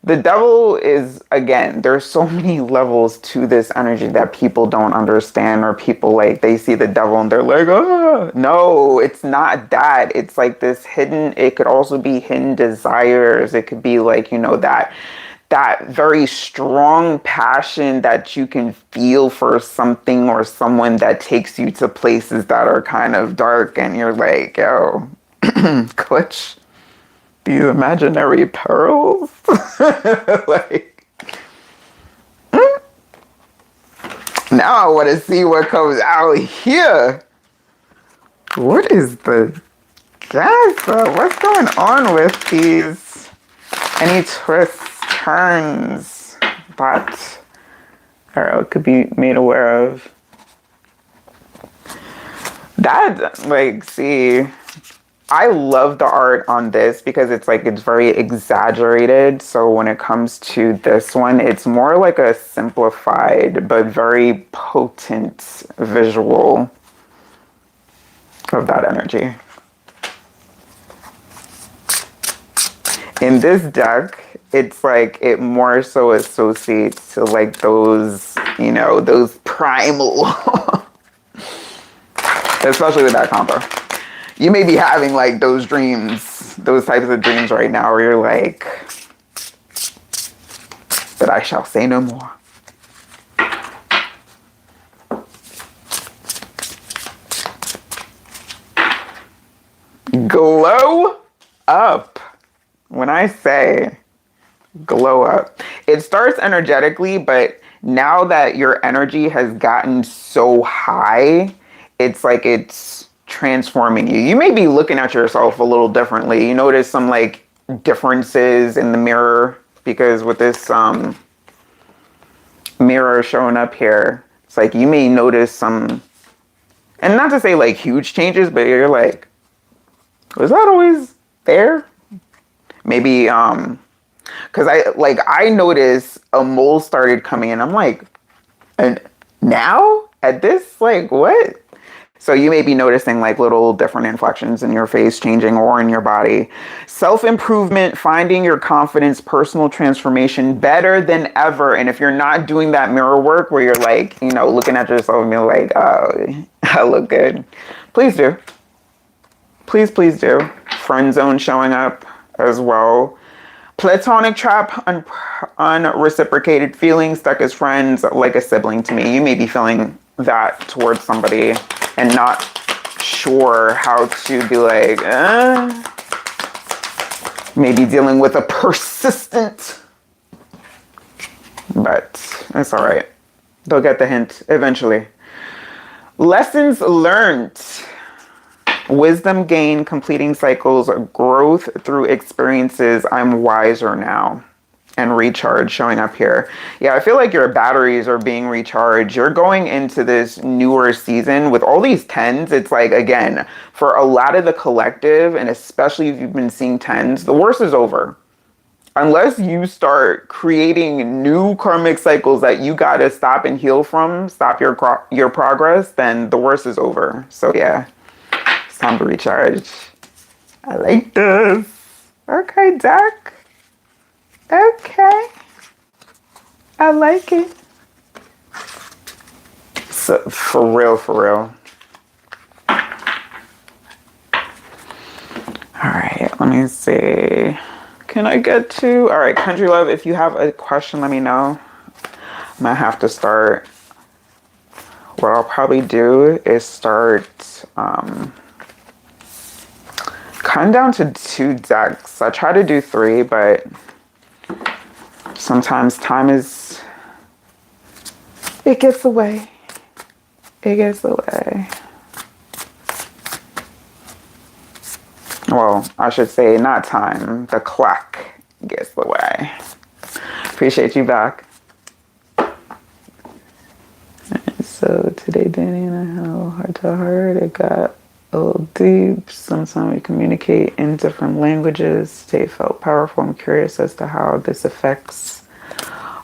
the devil is, again, there's so many levels to this energy that people don't understand, or people like, they see the devil and they're like, oh, no, it's not that. It's like this hidden, it could also be hidden desires. It could be like, that very strong passion that you can feel for something or someone that takes you to places that are kind of dark and you're like, yo, clutch these imaginary pearls. Like, now I want to see what comes out here. What is the gas? What's going on with these? Any twists, turns that Arrow could be made aware of? That, like, see, I love the art on this because it's like, it's very exaggerated. So when it comes to this one, it's more like a simplified but very potent visual of that energy. In this deck, it's like it more so associates to like those, those primal, especially with that combo. You may be having like those dreams, those types of dreams right now where you're like, but I shall say no more. Glow up. When I say glow up, it starts energetically, but now that your energy has gotten so high, it's like it's transforming you. You may be looking at yourself a little differently. You notice some like differences in the mirror because with this mirror showing up here, it's like you may notice some, and not to say like huge changes, but you're like, was that always there? Maybe because I noticed a mole started coming in. I'm like, and now at this, like, what? So you may be noticing like little different inflections in your face changing or in your body. Self-improvement, finding your confidence, personal transformation, better than ever. And if you're not doing that mirror work where you're like, looking at yourself and being like, oh, I look good. Please do. Please do. Friend zone showing up as well. Platonic trap, unreciprocated feelings, stuck as friends, like a sibling to me. You may be feeling that towards somebody and not sure how to be like, maybe dealing with a persistent, but it's all right. They'll get the hint eventually. Lessons learned. Wisdom gained, completing cycles, growth through experiences. I'm wiser now. And recharge showing up here. Yeah, I feel like your batteries are being recharged. You're going into this newer season with all these tens. It's like, again, for a lot of the collective, and especially if you've been seeing tens, the worst is over. Unless you start creating new karmic cycles that you gotta stop and heal from, stop your progress, then the worst is over. So yeah, it's time to recharge. I like this. Okay, Doc. Okay. I like it. So, for real, for real. All right, let me see. Can I get to... All right, Country Love, if you have a question, let me know. I might have to start... What I'll probably do is start... cutting down to 2 decks. I try to do 3, but... Sometimes time is... It gets away. It gets away. Well, I should say not time. The clock gets away. Appreciate you back. So today, Danny and I have heart to heart. It got a little deep. Sometimes we communicate in different languages. Today felt powerful. I'm curious as to how this affects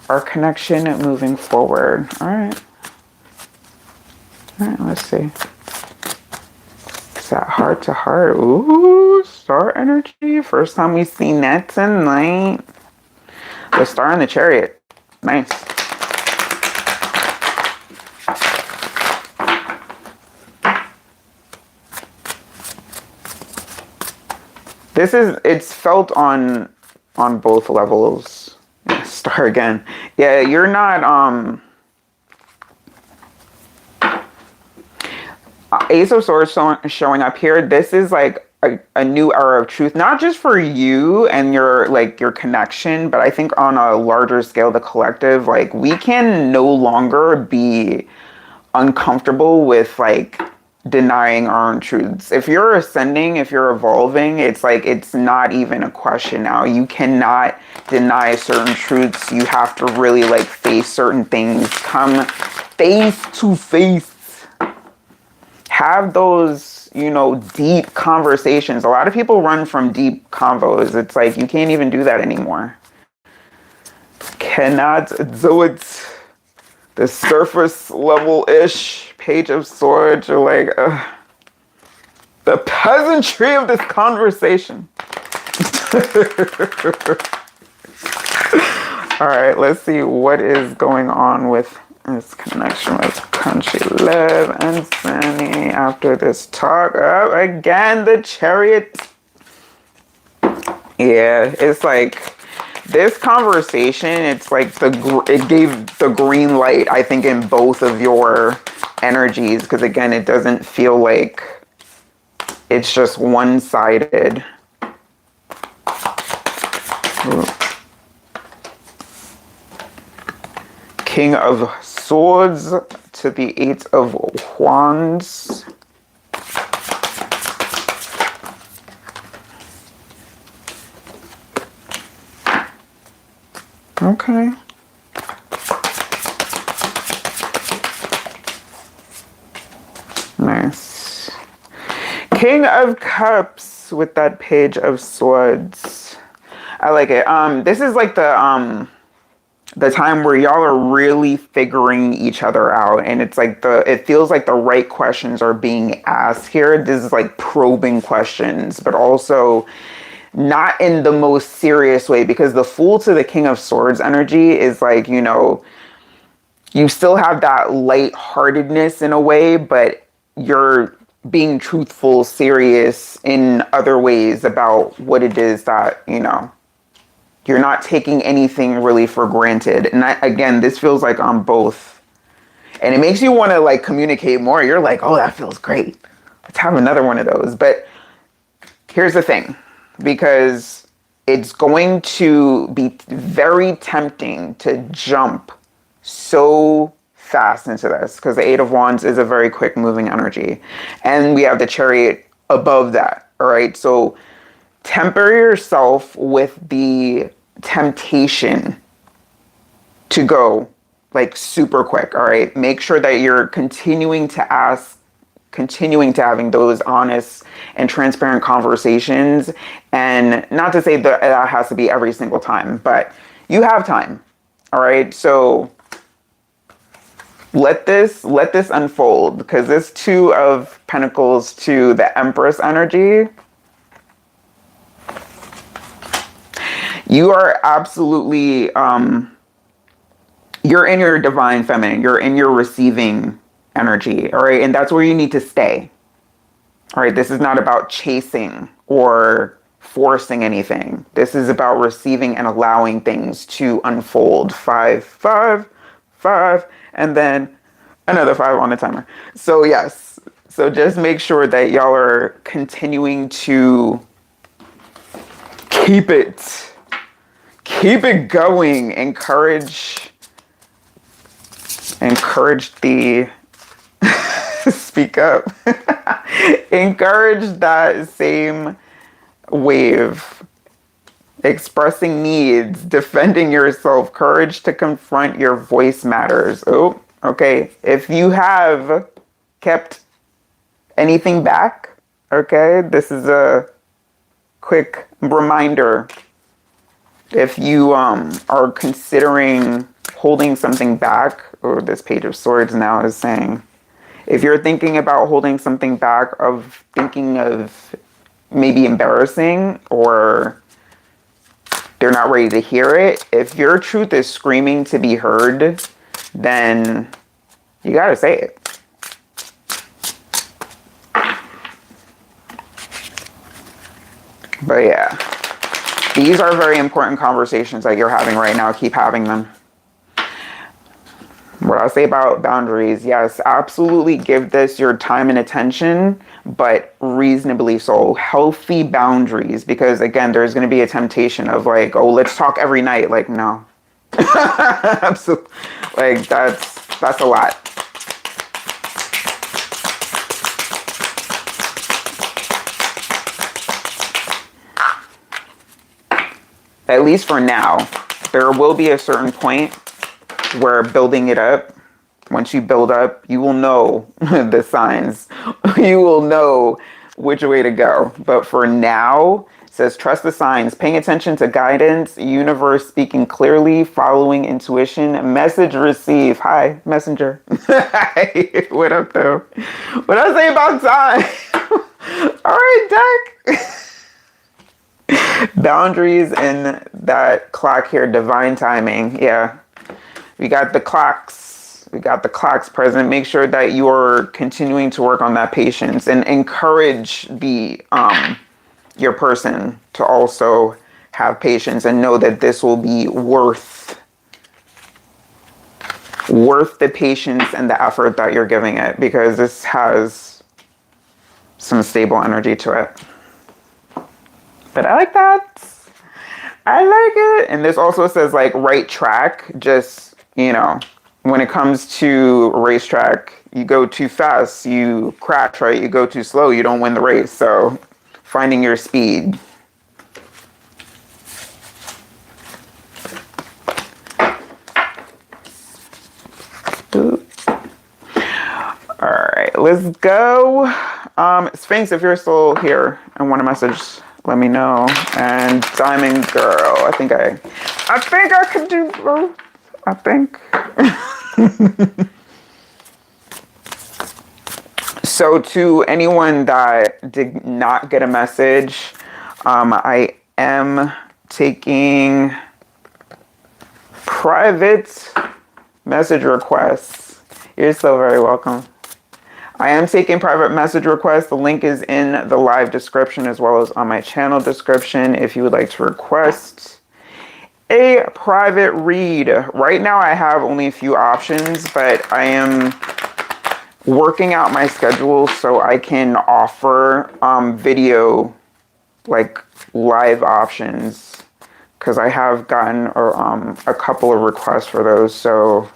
our connection moving forward. All right. All right, let's see. Is that heart to heart? Ooh, star energy. First time we've seen that tonight. The star in the chariot. Nice. It's felt on both levels. Yeah, star again. Yeah, you're not, Ace of Swords showing up here. This is like a new era of truth, not just for you and your connection, but I think on a larger scale, the collective, like we can no longer be uncomfortable with like denying our own truths. If you're ascending, if you're evolving, it's like it's not even a question now. You cannot deny certain truths. You have to really like face certain things, come face to face, have those, deep conversations. A lot of people run from deep convos. It's like you can't even do that anymore. Cannot do it. The surface level-ish Page of Swords are like the peasantry of this conversation. All right, let's see what is going on with this connection with Country Love and Sunny after this talk. Oh, again, the Chariot. Yeah, it's like this conversation, it's like it gave the green light, I think, in both of your energies. Because again, it doesn't feel like it's just one-sided. Ooh. King of Swords to the 8 of Wands. Okay. Nice. King of Cups with that Page of Swords. I like it. This is like the time where y'all are really figuring each other out, and it's like it feels like the right questions are being asked here. This is like probing questions, but also not in the most serious way, because the Fool to the King of Swords energy is like, you still have that lightheartedness in a way, but you're being truthful, serious in other ways about what it is that, you're not taking anything really for granted. And again, this feels like on both. And it makes you want to like communicate more. You're like, oh, that feels great. Let's have another one of those. But here's the thing. Because it's going to be very tempting to jump so fast into this because the Eight of Wands is a very quick moving energy. And we have the Chariot above that. All right. So temper yourself with the temptation to go like super quick. All right. Make sure that you're continuing to having those honest and transparent conversations. And not to say that has to be every single time, but you have time. All right. So let this unfold, because this Two of Pentacles to the Empress energy, you are absolutely, you're in your divine feminine, you're in your receiving energy. All right. And that's where you need to stay. All right. This is not about chasing or forcing anything. This is about receiving and allowing things to unfold. 5, 5, 5, and then another 5 on the timer. So yes. So just make sure that y'all are continuing to keep it going. Encourage the speak up. Encourage that same wave. Expressing needs, defending yourself, courage to confront your voice matters. Oh, okay. If you have kept anything back, okay, this is a quick reminder. If you are considering holding something back, or this Page of Swords now is saying, if you're thinking about holding something back, of thinking of maybe embarrassing, or they're not ready to hear it, if your truth is screaming to be heard, then you gotta say it. But yeah, these are very important conversations that you're having right now. Keep having them. What I say about boundaries, yes, absolutely give this your time and attention, but reasonably so. Healthy boundaries, because again, there's going to be a temptation of like, oh, let's talk every night. Like, no. Absolutely. Like, that's a lot. At least for now. There will be a certain point where building it up, once you build up, you will know the signs. You will know which way to go. But for now, it says trust the signs, paying attention to guidance, universe speaking clearly, following intuition, message received. Hi, messenger. What up, though? What I say about time? All right, deck. Boundaries in that clock here, divine timing. Yeah. We got the clocks. We got the clocks present. Make sure that you're continuing to work on that patience, and encourage the your person to also have patience and know that this will be worth the patience and the effort that you're giving it, because this has some stable energy to it. But I like that. I like it. And this also says like right track. Just, you know, when it comes to racetrack, you go too fast, you crash, right? You go too slow, you don't win the race. So finding your speed. All right, let's go. Sphinx, if you're still here and want a message, let me know. And Diamond Girl, I think I could do both. I think. So to anyone that did not get a message, I am taking private message requests. You're so very welcome. I am taking private message requests. The link is in the live description as well as on my channel description if you would like to request a private read. Right now I have only a few options, but I am working out my schedule so I can offer video, like live options, because I have gotten a couple of requests for those. So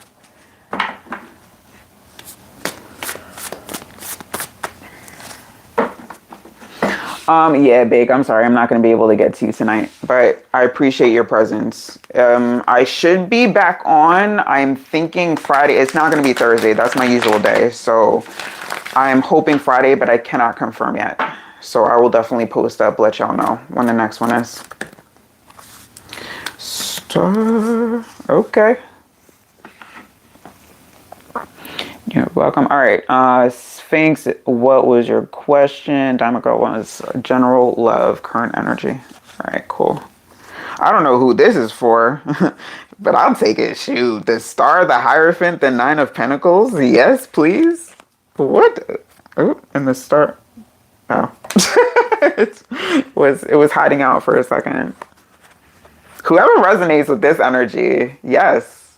Yeah, Bake, I'm sorry. I'm not going to be able to get to you tonight, but I appreciate your presence. I should be back on. I'm thinking Friday. It's not going to be Thursday. That's my usual day. So I'm hoping Friday, but I cannot confirm yet. So I will definitely post up, let y'all know when the next one is. Star. Okay. You're welcome. All right. Sphinx, what was your question? Diamond Girl was general love, current energy. All right, cool. I don't know who this is for, but I'll take it. Shoot. The Star, the Hierophant, the Nine of Pentacles. Yes, please. What? Oh, and the Star. Oh. it was hiding out for a second. Whoever resonates with this energy, yes.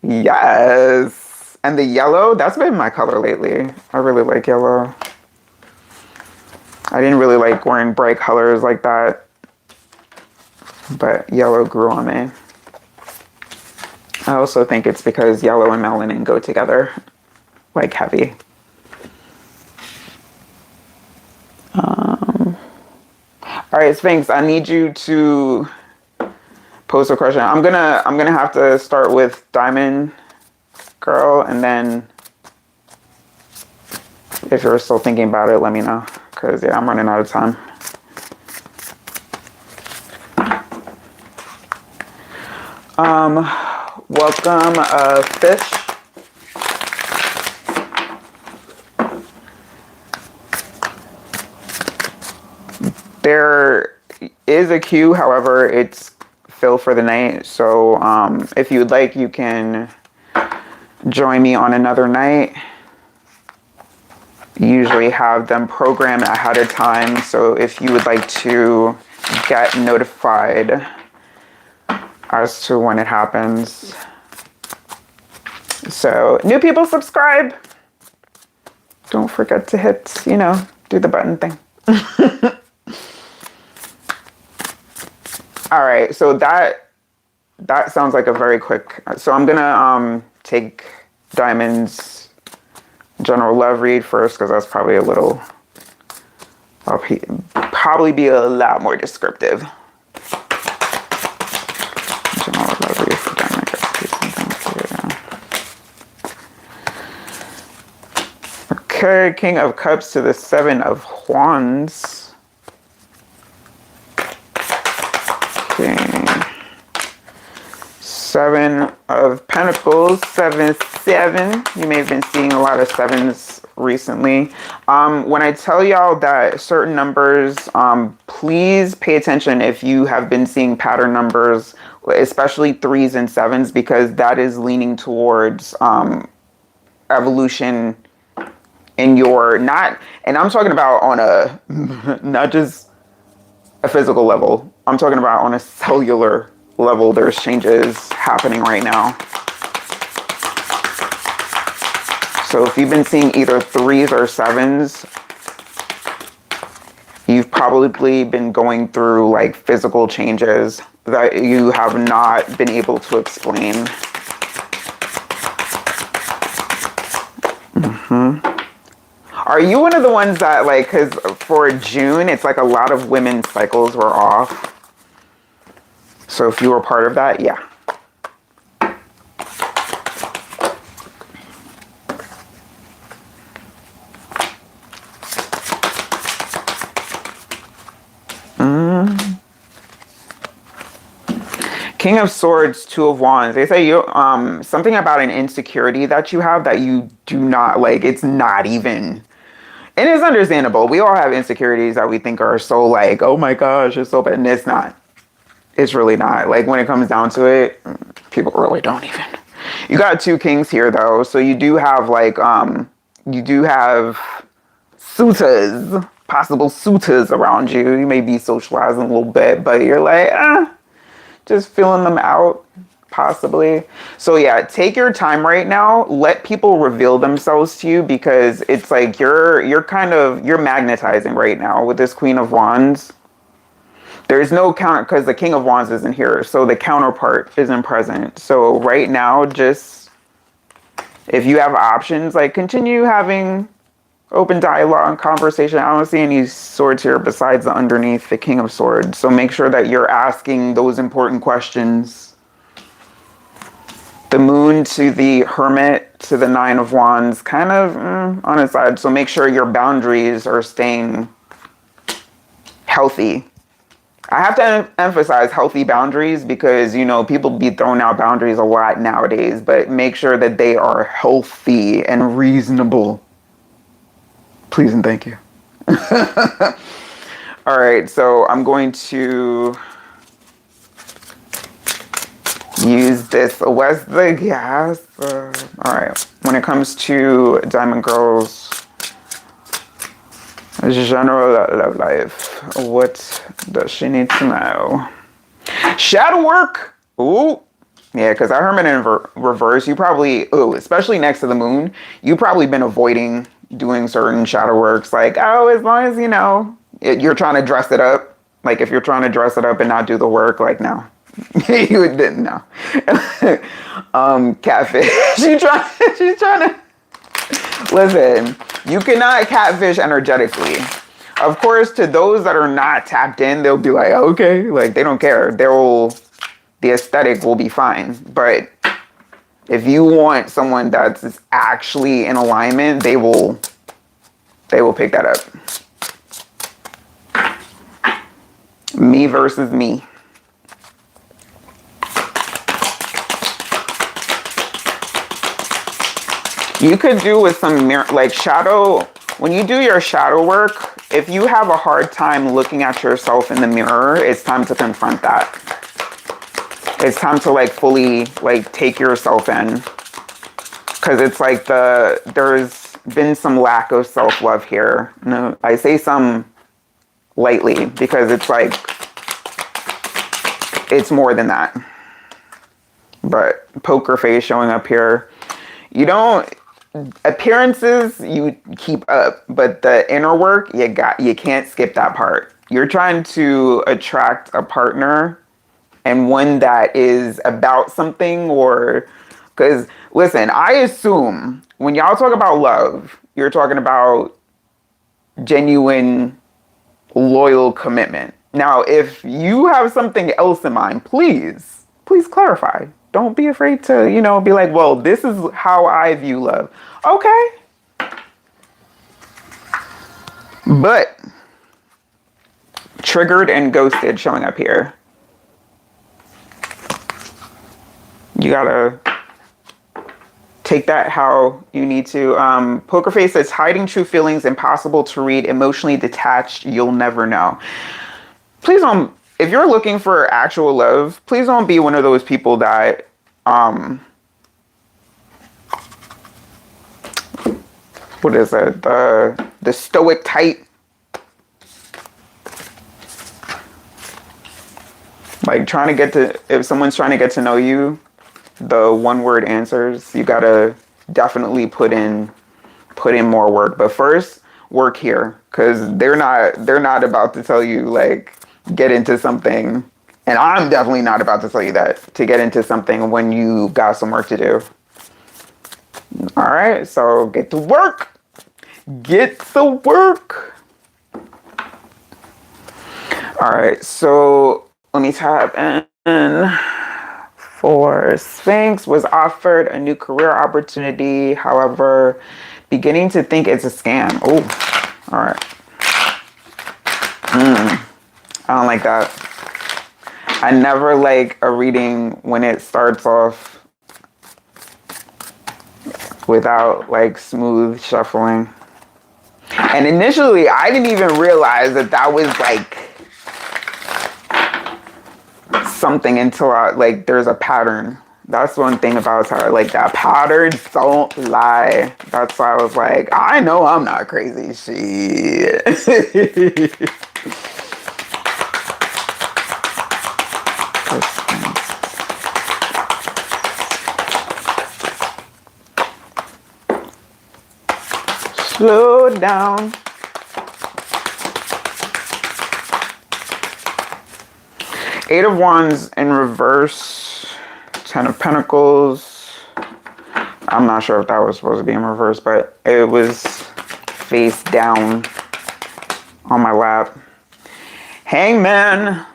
Yes. And the yellow, that's been my color lately. I really like yellow. I didn't really like wearing bright colors like that, but yellow grew on me. I also think it's because yellow and melanin go together, like heavy. All right, Sphinx, I need you to post a question. I'm gonna have to start with Diamond Girl, and then if you're still thinking about it, let me know, because yeah, I'm running out of time. Welcome, Fish. There is a queue, however, it's filled for the night. So if you would like, you can join me on another night. Usually have them programmed ahead of time. So if you would like to get notified as to when it happens. So new people, subscribe. Don't forget to hit, do the button thing. All right, so that sounds like a very quick. So I'm gonna take Diamond's general love read first, because that's probably I'll probably be a lot more descriptive. General love read for Diamond. Okay, King of Cups to the Seven of Wands. Seven of Pentacles, 7. You may have been seeing a lot of sevens recently. When I tell y'all that certain numbers, please pay attention if you have been seeing pattern numbers, especially 3s and 7s, because that is leaning towards evolution in your, and I'm talking about on a, not just a physical level. I'm talking about on a cellular level. There's changes happening right now. So if you've been seeing either 3s or 7s, you've probably been going through like physical changes that you have not been able to explain. Are you one of the ones that like, because for June, it's like a lot of women's cycles were off. So if you were part of that, yeah. King of Swords, Two of Wands. They say you something about an insecurity that you have that you do not like. It's not even. And it's understandable. We all have insecurities that we think are so like, oh my gosh, it's so bad. And it's not. It's really not. Like when it comes down to it, people really don't even. You got 2 kings here though. So you do have like, you do have suitors, possible suitors around you. You may be socializing a little bit, but you're like, just feeling them out, possibly. So yeah, take your time right now. Let people reveal themselves to you, because it's like you're magnetizing right now with this Queen of Wands. There's no counter, because the King of Wands isn't here, so the counterpart isn't present. So right now, just if you have options, like continue having Open dialogue and conversation. I don't see any swords here besides the underneath the King of Swords. So make sure that you're asking those important questions. The Moon to the Hermit to the Nine of Wands, kind of on its side. So make sure your boundaries are staying healthy. I have to emphasize healthy boundaries because, you know, people be throwing out boundaries a lot nowadays, but make sure that they are healthy and reasonable. Please and thank you. All right, so I'm going to use this. What's the gas? All right, when it comes to Diamond Girls, general love life, what does she need to know? Shadow work. Ooh. Yeah, because our Hermit in reverse, you probably, especially next to the Moon, you probably been avoiding doing certain shadow works. Like, oh, as long as, you know, you're trying to dress it up. Like, if you're trying to dress it up and not do the work, like, no. You didn't know. Catfish. She's trying to, listen, you cannot catfish energetically. Of course, to those that are not tapped in, they'll be like, okay, like, they don't care. The aesthetic will be fine. But if you want someone that's actually in alignment, they will pick that up. Me versus me. You could do with some mirror, like shadow, when you do your shadow work, if you have a hard time looking at yourself in the mirror, it's time to confront that. It's time to like fully like take yourself in, because it's like there's been some lack of self-love here. No, I say some lightly because it's like it's more than that. But poker face showing up here. You don't, appearances you keep up, but the inner work you can't skip that part. You're trying to attract a partner, and one that is about something, or because listen, I assume when y'all talk about love, you're talking about genuine, loyal commitment. Now, if you have something else in mind, please clarify. Don't be afraid to, you know, be like, well, this is how I view love. Okay. But triggered and ghosted showing up here. You gotta take that how you need to. Poker face says hiding true feelings, impossible to read, emotionally detached, you'll never know. Please don't, if you're looking for actual love, please don't be one of those people that what is it? The stoic type. Like trying to get to, if someone's trying to get to know you, the one word answers, you gotta definitely put in more work. But first, work here, because they're not about to tell you like get into something, and I'm definitely not about to tell you that to get into something when you got some work to do. All right, so get to work. Get to work. All right, so let me tap in. For Sphinx, was offered a new career opportunity, however, beginning to think it's a scam. Oh, all right. I don't like that. I never like a reading when it starts off without like smooth shuffling. And initially, I didn't even realize that was like something until there's a pattern. That's one thing about her, like that patterns don't lie. That's why I was like, I know I'm not crazy. Shit. Slow down. Eight of Wands in reverse, Ten of Pentacles. I'm not sure if that was supposed to be in reverse, but it was face down on my lap. Hangman.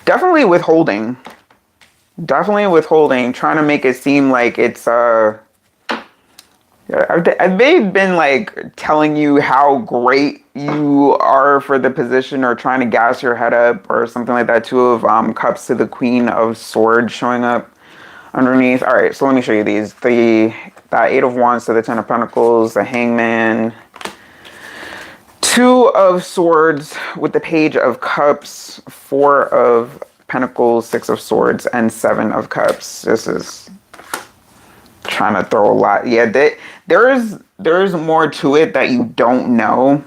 Definitely withholding. Definitely withholding. Trying to make it seem like it's they've been like telling you how great you are for the position, or trying to gas your head up or something like that. Two of Cups to the Queen of Swords showing up underneath. All right, so let me show you these. That Eight of Wands to the Ten of Pentacles, the Hangman, Two of Swords with the Page of Cups, Four of Pentacles, Six of Swords, and Seven of Cups. This is trying to throw a lot. Yeah, there's more to it that you don't know.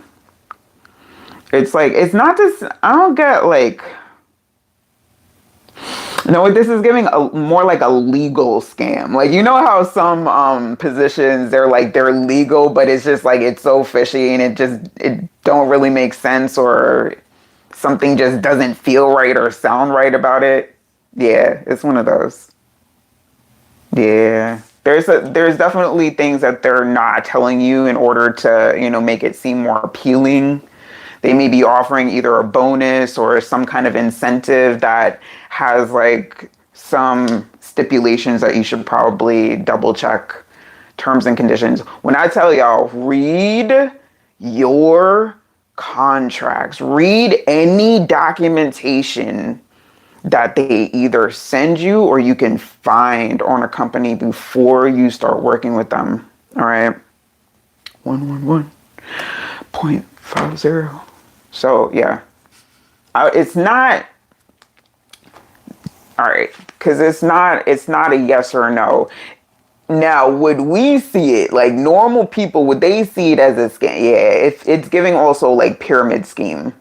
It's like, it's not just, I don't get like, no, this is giving more like a legal scam. Like, you know how some positions, they're legal, but it's just like, it's so fishy and it don't really make sense, or something just doesn't feel right or sound right about it. Yeah, it's one of those. Yeah. There's definitely things that they're not telling you in order to, you know, make it seem more appealing. They may be offering either a bonus or some kind of incentive that has like some stipulations that you should probably double check. Terms and conditions. When I tell y'all, read your contracts, read any documentation that they either send you or you can find on a company before you start working with them. All right. 111.50. So yeah, it's not, all right, because it's not a yes or a no. Now, would we see it like normal people? Would they see it as a scam? Yeah, it's giving also like pyramid scheme.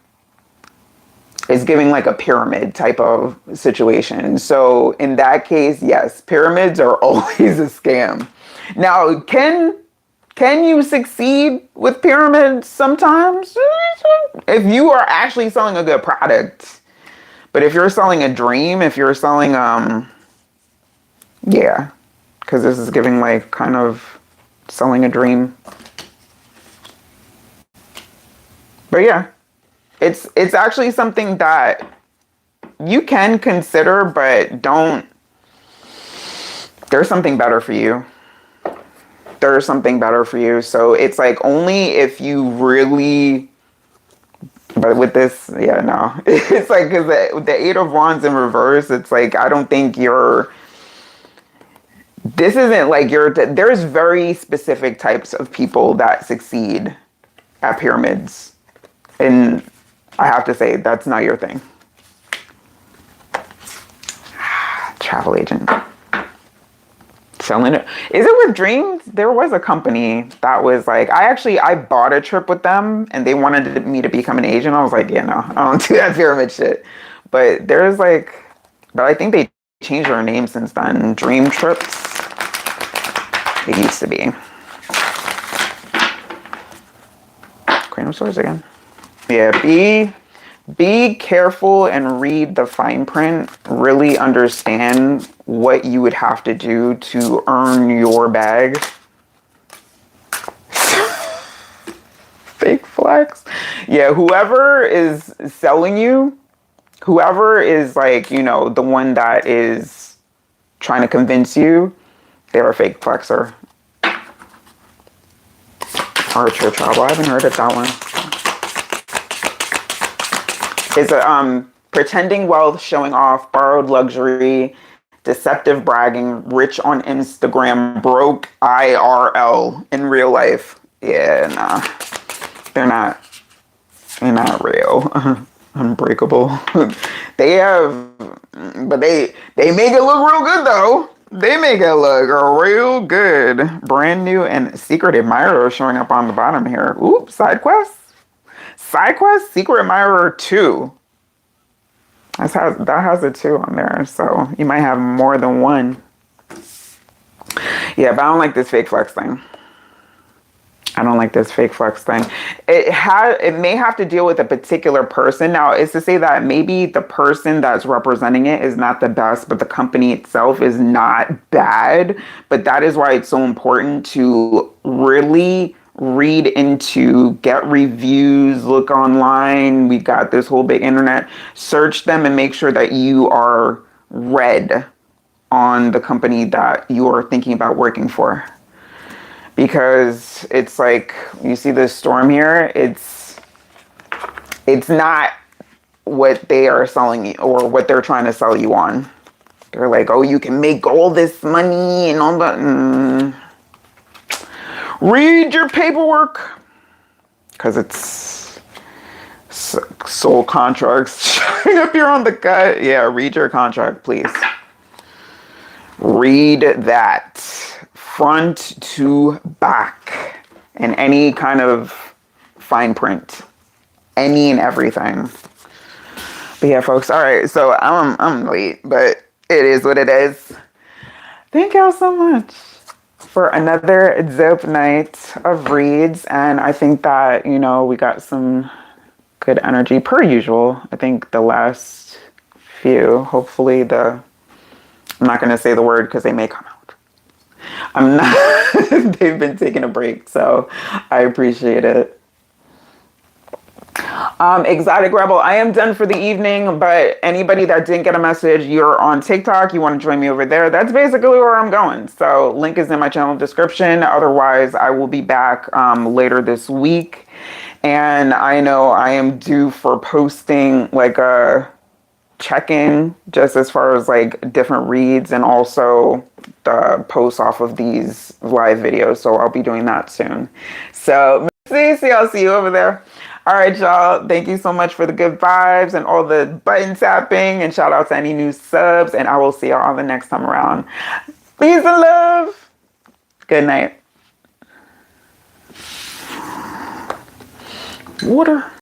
It's giving like a pyramid type of situation. So in that case, yes, pyramids are always a scam. Now, can you succeed with pyramids sometimes? If you are actually selling a good product. But if you're selling a dream, if you're selling, yeah, because this is giving like kind of selling a dream. But yeah. It's actually something that you can consider, but there's something better for you. There's something better for you. So it's like only if you really, but with this, yeah, no. It's like, because the Eight of Wands in reverse, it's like, I don't think this isn't like there's very specific types of people that succeed at pyramids. And I have to say, that's not your thing. Travel agent. Selling it. Is it with Dreams? There was a company that was like, I bought a trip with them and they wanted me to become an agent. I was like, yeah, no, I don't do that pyramid shit. But there's like, but I think they changed their name since then. Dream Trips. It used to be. Queen of Swords again. Yeah, be careful and read the fine print. Really understand what you would have to do to earn your bag. Fake flex. Yeah, whoever is selling you, whoever is like, you know, the one that is trying to convince you, they're a fake flexer. Archer Travel. I haven't heard of that one. It's a pretending wealth, showing off, borrowed luxury, deceptive bragging, rich on Instagram, broke IRL in real life. Yeah, nah. They're not real. Unbreakable. They make it look real good though. They make it look real good. Brand new and secret admirer showing up on the bottom here. Oops, side quest. Side quest, Secret Admirer 2. That has a 2 on there, so you might have more than one. Yeah, but I don't like this fake flex thing. I don't like this fake flex thing. It may have to deal with a particular person. Now, it's to say that maybe the person that's representing it is not the best, but the company itself is not bad. But that is why it's so important to really read into, get reviews, look online. We got this whole big internet. Search them and make sure that you are read on the company that you are thinking about working for. Because it's like, you see this storm here, it's not what they are selling you or what they're trying to sell you on. They're like, oh, you can make all this money and all that. Read your paperwork, because it's sold contracts. If you're on the cut, yeah, read your contract, please. Read that front to back and any kind of fine print, any and everything. But yeah, folks, all right, so I'm late, but it is what it is. Thank y'all so much for another dope night of reads, and I think that, you know, we got some good energy per usual. I think the last few, hopefully I'm not going to say the word because they may come out. I'm not, they've been taking a break, so I appreciate it. Exotic Rebel, I am done for the evening, but anybody that didn't get a message, you're on TikTok, you want to join me over there, that's basically where I'm going. So link is in my channel description. Otherwise, I will be back later this week. And I know I am due for posting like a check-in just as far as like different reads and also the posts off of these live videos. So I'll be doing that soon. So I'll see you over there. All right, y'all. Thank you so much for the good vibes and all the button tapping, and shout out to any new subs, and I will see y'all the next time around. Peace and love. Good night. Water.